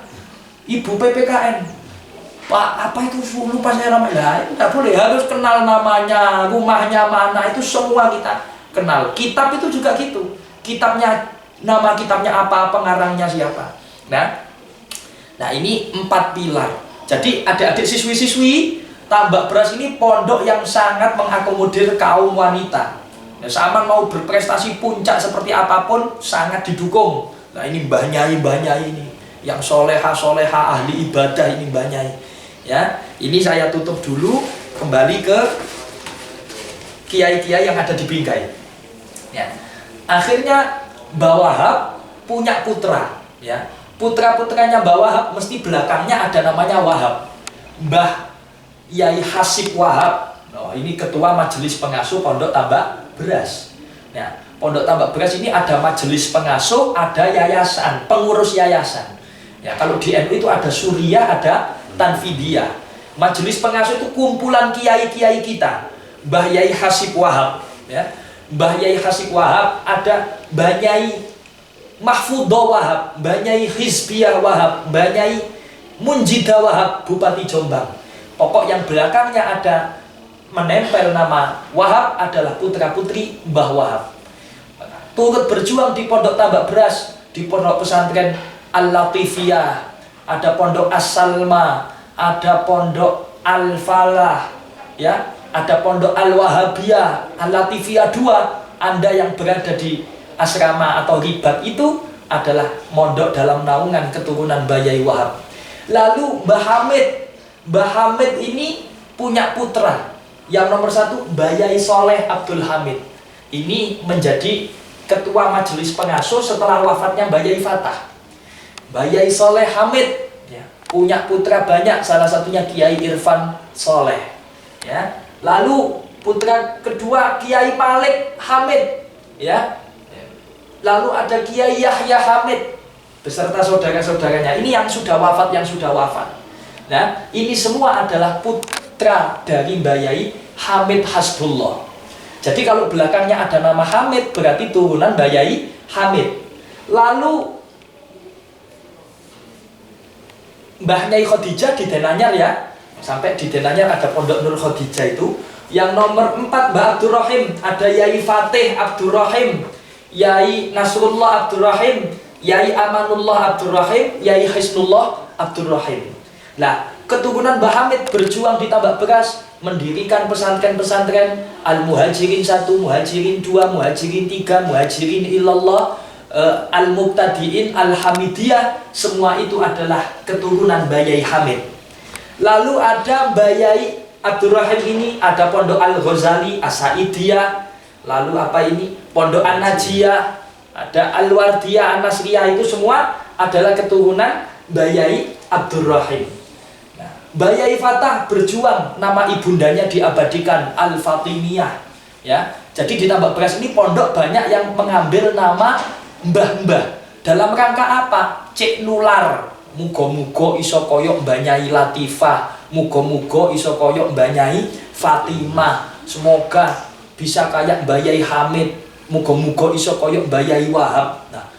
Ibu PPKN, Pak apa itu, lupa saya namanya. Nah, itu tidak boleh, harus kenal namanya, rumahnya mana, itu semua kita kenal. Kitab itu juga gitu, kitabnya, nama kitabnya apa, pengarangnya siapa. Nah ini 4 pilar. Jadi adik-adik siswi-siswi Tambak Beras ini pondok yang sangat mengakomodir kaum wanita. Nah, Saman mau berprestasi puncak seperti apapun sangat didukung. Nah ini Mbah Nyai ini yang soleha ahli ibadah, ini Mbah Nyai. Ya, ini saya tutup dulu, kembali ke kiai-kiai yang ada di Bingkai. Ya, akhirnya Mbah Wahab punya putra. Ya, putra-putranya Mbah Wahab mesti belakangnya ada namanya Wahab. Mbah Yai Hasib Wahab. Oh, ini ketua majelis pengasuh Pondok Tambak Beras. Nah, Pondok Tambak Beras ini ada majelis pengasuh, ada yayasan, pengurus yayasan. Ya, kalau di NU itu ada Surya, ada Tanfidiyah. Majelis pengasuh itu kumpulan kiai-kiai kita. Mbah Yai Hasib Wahab, ya. Mbah Yai Hasib Wahab, ada Mbah Nyai Mahfudho Wahab, Mbah Nyai Hizbiyah Wahab, Mbah Nyai Munjidah Wahab, Bupati Jombang. Pokok yang belakangnya ada menempel nama Wahab adalah putra-putri Mbah Wahab. Turut berjuang di Pondok Tambak Beras, di Pondok Pesantren Al-Latifiyah, ada Pondok As-Salma, ada Pondok Al-Falah, ya, ada Pondok Al-Wahabiyah, Al-Latifiyah 2. Anda yang berada di asrama atau ribat itu adalah mondok dalam naungan keturunan Mbah Yai Wahab. Lalu Mbah Hamid ini punya putra. Yang nomor 1 Mbah Yai Soleh Abdul Hamid. Ini menjadi ketua majelis pengasuh setelah wafatnya Mbah Yai Fatah. Mbah Yai Soleh Hamid, ya, punya putra banyak, salah satunya Kiai Irfan Soleh. Ya. Lalu putra kedua Kiai Malik Hamid, ya. Lalu ada Kiai Yahya Hamid beserta saudara-saudaranya. Ini yang sudah wafat, Nah, ini semua adalah putra dari Mbah Yai Hamid Hasbullah. Jadi kalau belakangnya ada nama Hamid berarti turunan Mbah Yai Hamid. Lalu Mbah Nyai Khadijah di Denanyar, ya. Sampai di Denanyar ada Pondok Nur Khadijah itu. Yang nomor 4 Mbah Abdurrahim, ada Yai Fatih Abdurrahim, Yai Nasrullah Abdurrahim, Yai Amanullah Abdurrahim, Yai Hisnullah Abdurrahim. Nah, keturunan Mbah Hamid berjuang di Tambak Beras, mendirikan pesantren-pesantren Al-Muhajirin 1, Muhajirin 2, Muhajirin 3, Muhajirin Ilallah, Al-Muqtadiin, Al-Hamidiyah. Semua itu adalah keturunan Mbah Yai Hamid. Lalu ada Mbah Yai Abdurrahim ini, ada Pondok Al-Ghazali, As-Saidiyah. Lalu apa ini? Pondok An-Najiyah, ada Al-Wardiyah, An-Nasriyah. Itu semua adalah keturunan Mbah Yai Abdurrahim. Nah, Mbah Yai Fatah berjuang, nama ibundanya diabadikan Al-Fatimiyah. Ya, jadi di Tambak Beras ini pondok banyak yang mengambil nama mbah-mbah. Dalam rangka apa? Cek nular. Mugo-mugo iso koyok Mbah Nyai Latifah, mugo-mugo iso koyok Mbah Nyai Fatimah. Semoga bisa kayak Mbah Yai Hamid, mugo-mugo iso koyok Mbah Yai Wahab. Nah,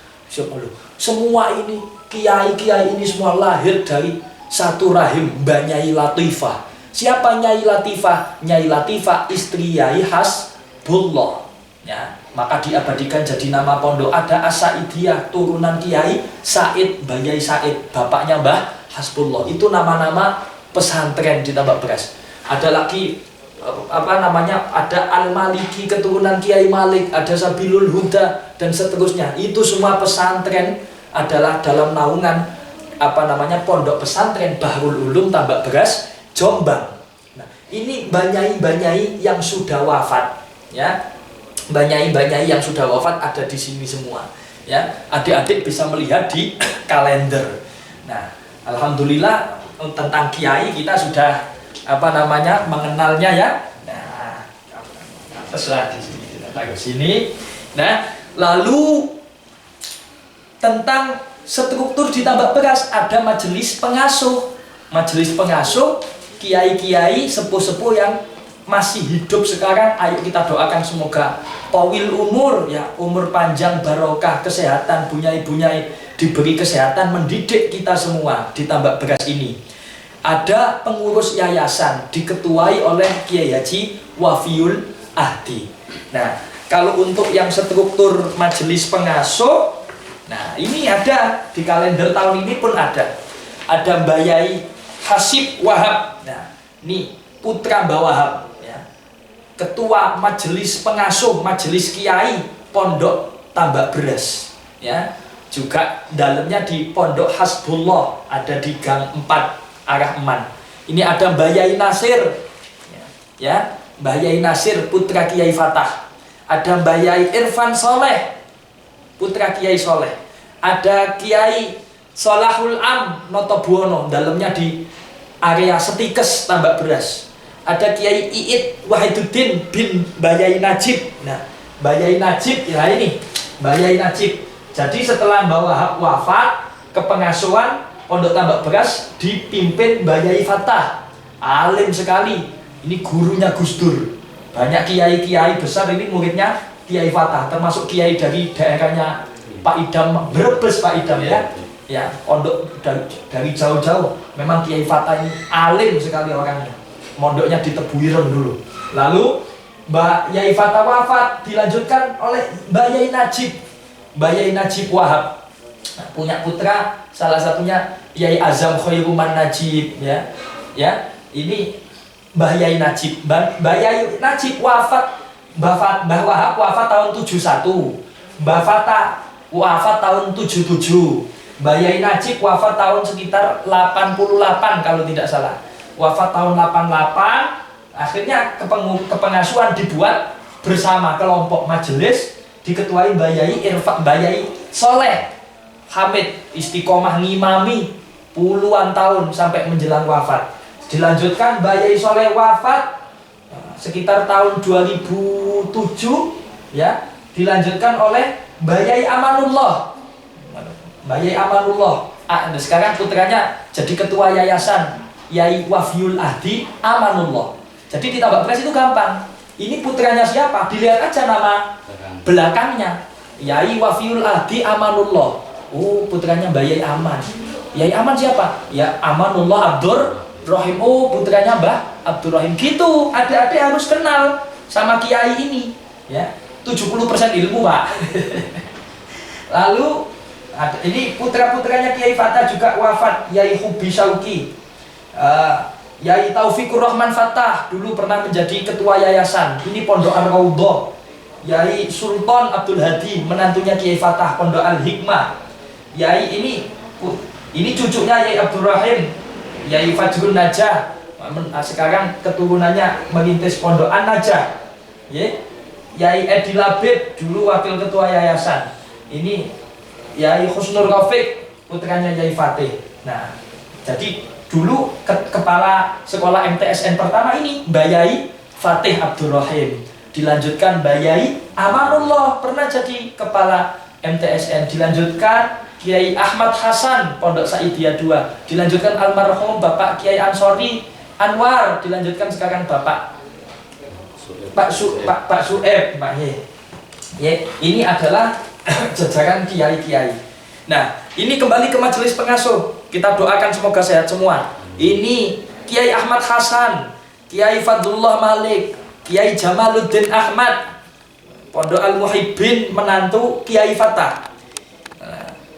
semua ini kiai-kiai ini semua lahir dari satu rahim Mbah Nyai Latifah. Siapa Nyai Latifah? Nyai Latifah istri Yai Hasbullah. Ya, maka diabadikan jadi nama pondok. Ada As-Saidiyah, turunan Kiai Said, Mbah Yai Said, bapaknya Mbah Hasbullah. Itu nama-nama pesantren di Tambak Beras. Ada lagi ada Al-Maliki, keturunan Kiai Malik, ada Sabilul Huda dan seterusnya. Itu semua pesantren adalah dalam naungan pondok pesantren Bahrul Ulum Tambak Beras Jombang. Nah, ini banyai-banyai yang sudah wafat, ya. Banyai-banyai yang sudah wafat ada di sini semua, ya. Adik-adik bisa melihat di kalender. Nah, alhamdulillah tentang kiai kita sudah mengenalnya, ya. Nah, terserah di sini kita taruh sini. Nah, lalu tentang struktur di Tambak Beras ada majelis pengasuh. Majelis pengasuh kiai-kiai sepuh-sepuh yang masih hidup sekarang, ayo kita doakan semoga tawil umur, ya, umur panjang, barokah, kesehatan, bunyai-bunyai diberi kesehatan mendidik kita semua di Tambak Beras ini. Ada pengurus yayasan diketuai oleh Kiai Haji Wafiul Ahdi. Nah, kalau untuk yang struktur majelis pengasuh, nah ini ada di kalender tahun ini pun ada Mbah Yai Hasib Wahab. Nah, ini putra Mbah Wahab, ketua majelis pengasuh, majelis kiai pondok Tambak Beras, ya. Juga dalamnya di pondok Hasbullah, ada di gang 4 arah Eman. Ini ada Mbah Yai Nasir, ya, Mbah Yai Nasir putra Kiai Fatah. Ada Mbah Yai Irfan Soleh putra Kiai Soleh. Ada Kiai Solahul Am Notobuono, dalamnya di area Setikes Tambak Beras. Ada Kiai Iit Wahiduddin bin Mbah Yai Najib. Nah, Mbah Yai Najib, ya ini Mbah Yai Najib. Jadi setelah Mbah Wahab wafat, kepengasuhan Pondok Tambak Beras dipimpin Mbah Yai Fatah. Alim sekali. Ini gurunya Gus Dur. Banyak kiai-kiai besar ini muridnya Kiai Fatah, termasuk kiai dari daerahnya Pak Idam, Brebes Pak Idam, ya. Ya, pondok dari jauh-jauh. Memang Kiai Fatah ini alim sekali orangnya. Mondoknya di Tebuireng dulu. Lalu Mbah Yai Fatah wafat, dilanjutkan oleh Mbah Yai Najib. Mbah Yai Najib Wahab. Nah, punya putra, salah satunya Yai Azam Khairuman Najib, ya. Ya, ini Mbah Yai Najib. Mbah Yai Najib wafat, Mbah Wahab wafat tahun 71. Mbah Fatah wafat tahun 77. Mbah Yai Najib wafat tahun sekitar 88 kalau tidak salah. Wafat tahun 88, akhirnya kepengasuhan dibuat bersama kelompok majelis diketuai Mbah Yai Mbah Yai Soleh Hamid, istiqomah ngimami puluhan tahun sampai menjelang wafat. Dilanjutkan Mbah Yai Soleh wafat sekitar tahun 2007, ya. Dilanjutkan oleh Mbah Yai Amanullah. Mbah Yai Amanullah. Sekarang putranya jadi ketua yayasan Yai Wafiul Ahdi Amanullah. Jadi di Tambak Beras itu gampang. Ini putranya siapa? Dilihat aja nama belakangnya. Yai Wafiul Ahdi Amanullah. Oh, putranya Mbah Yai Aman. Yai Aman siapa? Ya, Amanullah Abdurrahim. Oh, putranya Mbah Abdurrahim. Gitu, adik-adik harus kenal sama kiai ini, ya. 70% ilmu, Pak. Lalu ini putra-putranya Kiai Fatah juga wafat. Yai Hubi Syauki, Yai Taufikur Rahman Fatah dulu pernah menjadi ketua yayasan. Ini Pondok Ar-Raudhah. Yai Sultan Abdul Hadi, menantunya Kiai Fatah, Pondok Al-Hikmah. Yai ini cucunya Yai Abdurrahim, Yai Fajrul Najah. Sekarang keturunannya merintis Pondok An-Najah. Yai Edi Labib dulu wakil ketua yayasan. Ini Yai Husnul Rafiq, putranya Yai Fatih. Nah, Jadi dulu kepala sekolah MTSN pertama ini Mbak Yai Fatih Abdurrahim, dilanjutkan Mbak Yai Amanullah pernah jadi kepala MTSN, dilanjutkan Kiai Ahmad Hasan Pondok Saidiyah 2, dilanjutkan almarhum Bapak Kiai Ansori Anwar, dilanjutkan sekarang Pak Sueb, Pak Ye. Ini adalah jajaran kiai-kiai. Nah, ini kembali ke majelis pengasuh. Kita doakan semoga sehat semua. Ini Kiai Ahmad Hasan, Kiai Fadlullah Malik, Kiai Jamaluddin Ahmad, Pondok Al-Muhibbin menantu Kiai Fatah.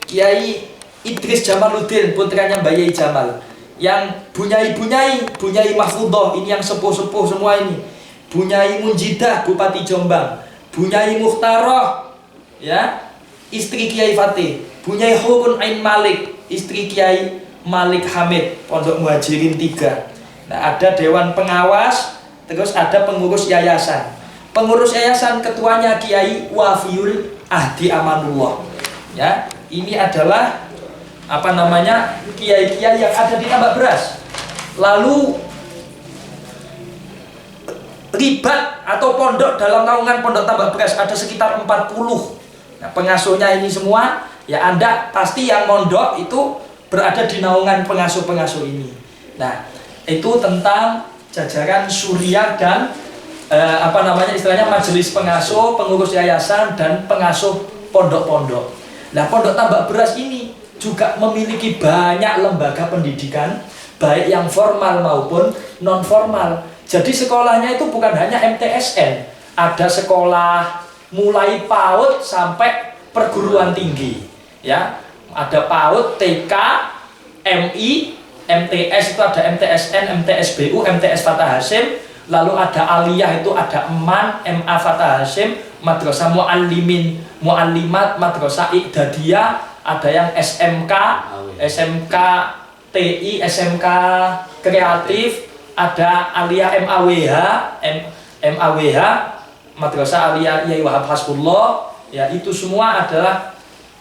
Kiai Idris Jamaluddin putranya Mbak Yai Jamal. Yang Bunyai Mahfudhoh, ini yang sepuh-sepuh semua ini. Bunyai Munjidah Bupati Jombang, Bunyai Mukhtaroh ya, istri Kiai Fatih, Bunyai Hurun Ain Malik, istri Kiai Malik Hamid, Pondok Muhajirin 3. Nah, ada dewan pengawas, terus ada pengurus yayasan. Pengurus yayasan ketuanya Kiai Wafiul Ahdi Amanullah. Ya, ini adalah kiai-kiai yang ada di Tambak Beras. Lalu ribat atau pondok dalam naungan Pondok Tambak Beras ada sekitar 40. Nah, pengasuhnya ini semua, ya Anda pasti yang mondok itu berada di naungan pengasuh-pengasuh ini. Nah, itu tentang jajaran Suriah dan istilahnya majelis pengasuh, pengurus yayasan dan pengasuh pondok-pondok. Nah, Pondok Tambak Beras ini juga memiliki banyak lembaga pendidikan, baik yang formal maupun non formal. Jadi sekolahnya itu bukan hanya MTSN, ada sekolah mulai PAUD sampai perguruan tinggi, ya. Ada PAUD, TK, MI, MTS itu ada MTSN, MTSBU, MTS Fatah Hasyim, lalu ada aliyah itu ada EMAN, MA Fatah Hasyim, Madrasah Muallimin, Muallimat, Madrasah Iqdadiyah, ada yang SMK, SMK TI, SMK Kreatif, ada aliyah MAWH, Madrasah Aliyah Yai Wahab Hasbullah, ya itu semua adalah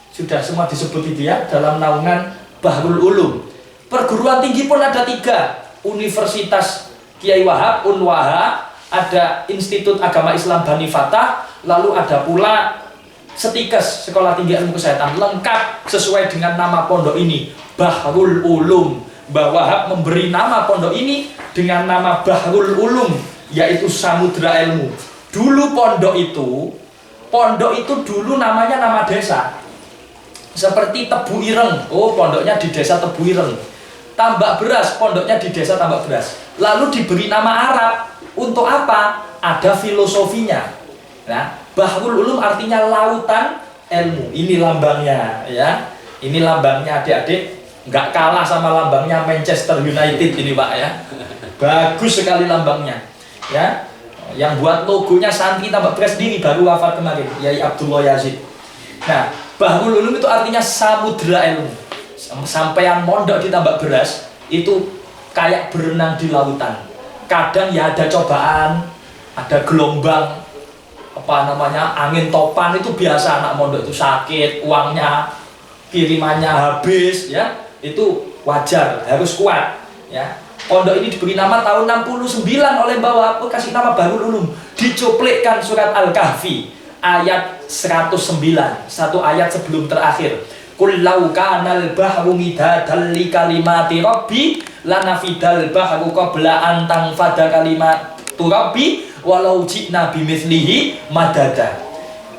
sudah semua disebut itu ya dalam naungan Bahrul Ulum. Perguruan tinggi pun ada 3, Universitas Kiai Wahab Unwaha, ada Institut Agama Islam Bani Fatah, lalu ada pula Setikes Sekolah Tinggi Ilmu Kesehatan, lengkap sesuai dengan nama pondok ini, Bahrul Ulum. Mbah Wahab memberi nama pondok ini dengan nama Bahrul Ulum, yaitu Samudra Ilmu. Dulu pondok itu dulu namanya nama desa. Seperti Tebu Ireng, pondoknya di desa Tebu Ireng. Tambak Beras, pondoknya di desa Tambak Beras. Lalu diberi nama Arab. Untuk apa? Ada filosofinya. Nah, Bahrul Ulum artinya lautan ilmu. Ini lambangnya, ya. Ini lambangnya adik-adik. Nggak kalah sama lambangnya Manchester United ini Pak ya. Bagus sekali lambangnya, ya. Yang buat logonya santri Tambak Beras sendiri baru wafat kemarin, Yai Abdullah Yazid. Nah, Bahrul Ulum itu artinya samudra ilmu. Sampean mondok di Tambak Beras itu kayak berenang di lautan. Kadang ya ada cobaan, ada gelombang, angin topan, itu biasa anak mondok itu sakit, uangnya, kirimannya habis, ya. Itu wajar, harus kuat, ya. Pondok ini diberi nama tahun 69 oleh Mbah Wahab, kasih nama Bahrul Ulum. Dicuplikan surat Al-Kahfi ayat 109, satu ayat sebelum terakhir. Qul law kanal bahru midadan li kalimati rabbi lanafidal bahru qabla an tanfada kalimatu rabbi walau ji'na bimithlihi madada.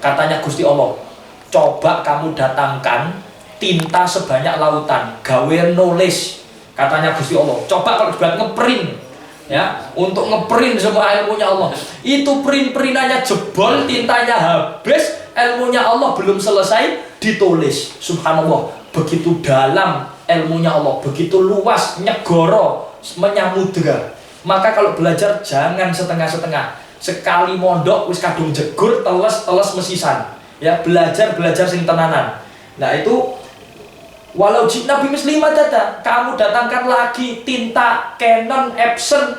Katanya Gusti Allah, coba kamu datangkan tinta sebanyak lautan, gawe nulis. Katanya Gusti Allah, coba kalau dibuat ngeprint, ya, untuk ngeprint semua ilmunya Allah. Itu print-printannya jebol, tintanya habis, ilmunya Allah belum selesai ditulis. Subhanallah, begitu dalam ilmunya Allah, begitu luas, nyegoro, menyamudra. Maka kalau belajar jangan setengah-setengah. Sekali mondok wis kadung jegur, teles mesisan. Ya, belajar sing tenanan. Nah, itu walau jika Nabi Muslim data, kamu datangkan lagi tinta Canon, Epson,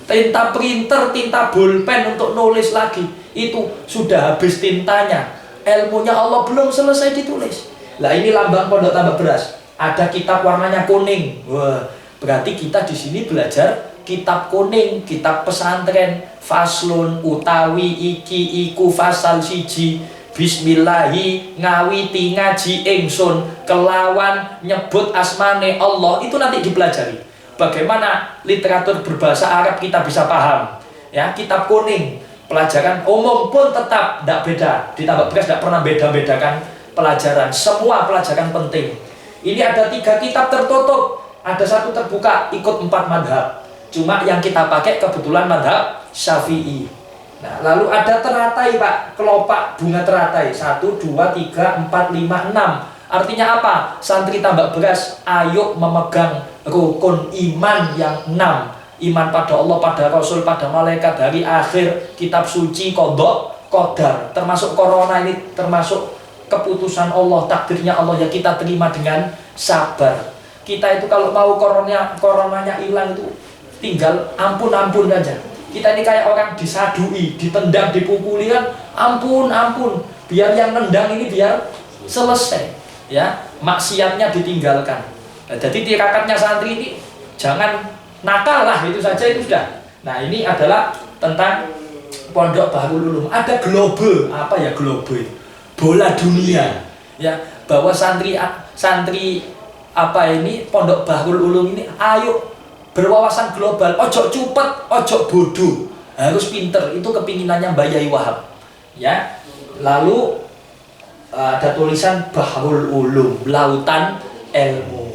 tinta printer, tinta bolpen untuk nulis lagi. Itu sudah habis tintanya. Ilmunya Allah belum selesai ditulis. Lah ini lambang Pondok Tambak Beras. Ada kitab warnanya kuning. Wah, berarti kita di sini belajar kitab kuning, kitab pesantren. Faslun utawi iki iku fasal siji. Bismillahi ngawiti ngaji ingsun kelawan nyebut asmane Allah, itu nanti dipelajari. Bagaimana literatur berbahasa Arab kita bisa paham. Ya, kitab kuning, pelajaran umum pun tetap tidak beda. Di Tambak Beras tidak pernah beda-bedakan pelajaran. Semua pelajaran penting. Ini ada 3 kitab tertutup, ada 1 terbuka, ikut 4 madhab. Cuma yang kita pakai kebetulan madhab Syafi'i. Nah, lalu ada teratai Pak, kelopak bunga teratai 1, 2, 3, 4, 5, 6. Artinya apa? Santri Tambak Beras ayo memegang rukun iman yang 6. Iman pada Allah, pada Rasul, pada malaikat, hari akhir, kitab suci, qadha, qadar. Termasuk corona ini, termasuk keputusan Allah, takdirnya Allah, ya kita terima dengan sabar. Kita itu kalau mau coronanya hilang itu tinggal ampun-ampun aja. Kita ini kayak orang disadui, ditendang, dipukuli kan, ampun. Biar yang nendang ini biar selesai, ya, maksiatnya ditinggalkan. Nah, jadi tirakatnya santri ini jangan nakal lah, itu saja, itu sudah. Nah, ini adalah tentang Pondok Bahrul Ulum. Ada globe, apa ya globe? Bola dunia, ya, bahwa santri apa ini Pondok Bahrul Ulum ini ayo berwawasan global, ojo cupet, ojo bodoh, harus pinter. Itu kepinginannya Mbak Yai Wahab, ya. Lalu ada tulisan Bahrul Ulum, lautan ilmu.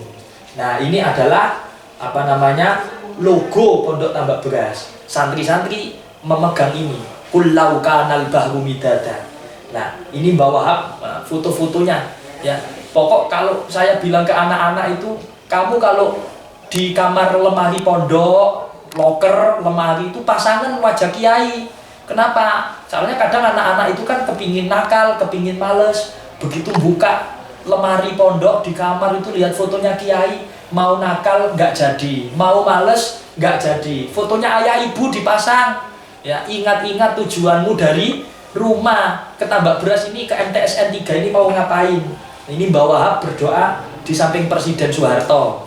Nah, ini adalah apa namanya logo Pondok Tambak Beras. Santri-santri memegang ini, kullau kanal bahru midada. Nah, ini Mbak Wahab foto-fotonya, ya. Pokok kalau saya bilang ke anak-anak itu, kamu kalau di kamar lemari pondok, loker, lemari itu pasangan wajah kiai. Kenapa? Soalnya kadang anak-anak itu kan kepingin nakal, kepingin males. Begitu buka lemari pondok di kamar itu lihat fotonya kiai, mau nakal nggak jadi, mau males nggak jadi. Fotonya ayah ibu dipasang. Ya, ingat-ingat tujuanmu dari rumah ke Tambak Beras ini, ke MTSN 3 ini mau ngapain. Ini Mbak Wahab berdoa di samping Presiden Soeharto.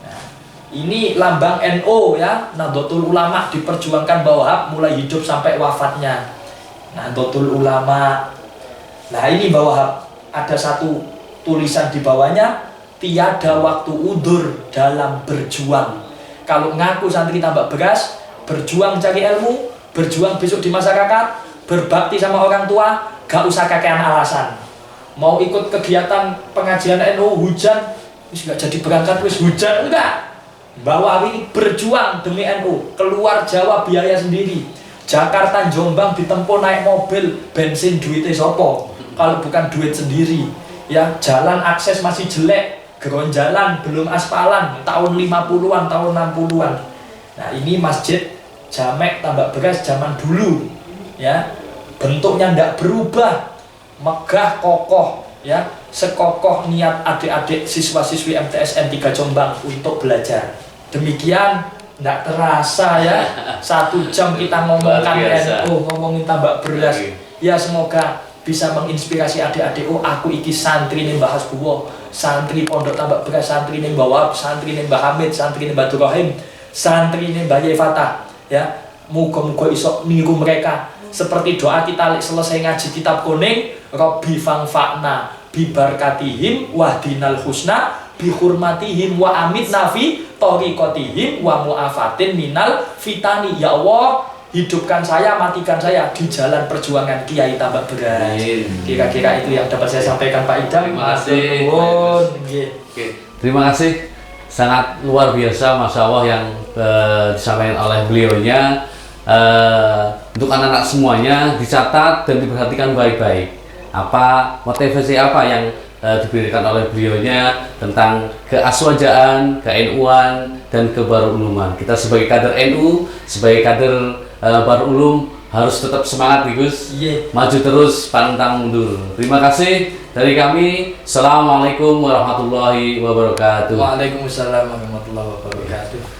Nah, ini lambang NU, ya, Nahdlatul Ulama, diperjuangkan Mbak Wahab mulai hidup sampai wafatnya. Nahdlatul Ulama. Nah, ini Mbak Wahab ada 1 tulisan di bawahnya, tiada waktu udur dalam berjuang. Kalau ngaku santri Tambak Beras, berjuang cari ilmu, berjuang besok di masyarakat, berbakti sama orang tua, gak usah kakean alasan. Mau ikut kegiatan pengajian NU hujan, wis gak jadi berangkat, wis hujan, enggak. Mbak Wahab ini berjuang demi NU, keluar Jawa biaya sendiri, Jakarta Jombang ditempuh naik mobil, bensin duitnya sopo, kalau bukan duit sendiri. Ya, jalan akses masih jelek, geronjalan, belum aspalan, tahun 50-an, tahun 60-an. Nah, ini masjid Jamek Tambak Beras zaman dulu, ya, bentuknya tidak berubah, megah kokoh, ya, sekokoh niat adik-adik siswa-siswi MTSN 3 Jombang untuk belajar. Demikian, tidak terasa, ya, 1 jam kita ngomongkan NU, ngomongin Tambak Beras. Ya, semoga bisa menginspirasi adik-adik. Oh, aku iki santri nih Mbah Hasbuwo, santri Pondok Tambak Beras, santri nih Mbah Wahab, santri nih Mbah Hamid, santri nih Mbah Durrahim, santri nih Mbah Yai Fatah. Ya, muga-muga iso niru mereka. Seperti doa kita selesai ngaji kitab kuning, Robbi fangfa'na bibarkatihim wahdinal husna bihurmatihim wa amitna fi tariqatihim wa mu'afatin minal fitani. Ya Allah, hidupkan saya, matikan saya di jalan perjuangan Kiai Tambak Beras. Kira-kira itu yang dapat saya sampaikan Pak Idam. Terima kasih. Oke. Terima kasih. Sangat luar biasa, Masya Allah, yang disampaikan oleh beliaunya. Untuk anak-anak semuanya dicatat dan diperhatikan baik-baik. Apa motivasi apa yang diberikan oleh beliaunya tentang keaswajaan, ke-NU-an, dan kebaruluman. Kita sebagai kader NU, sebagai kader Bahrul Ulum harus tetap semangat, Gus. Maju terus, pantang mundur. Terima kasih dari kami. Assalamualaikum warahmatullahi wabarakatuh. Waalaikumsalam warahmatullahi wabarakatuh.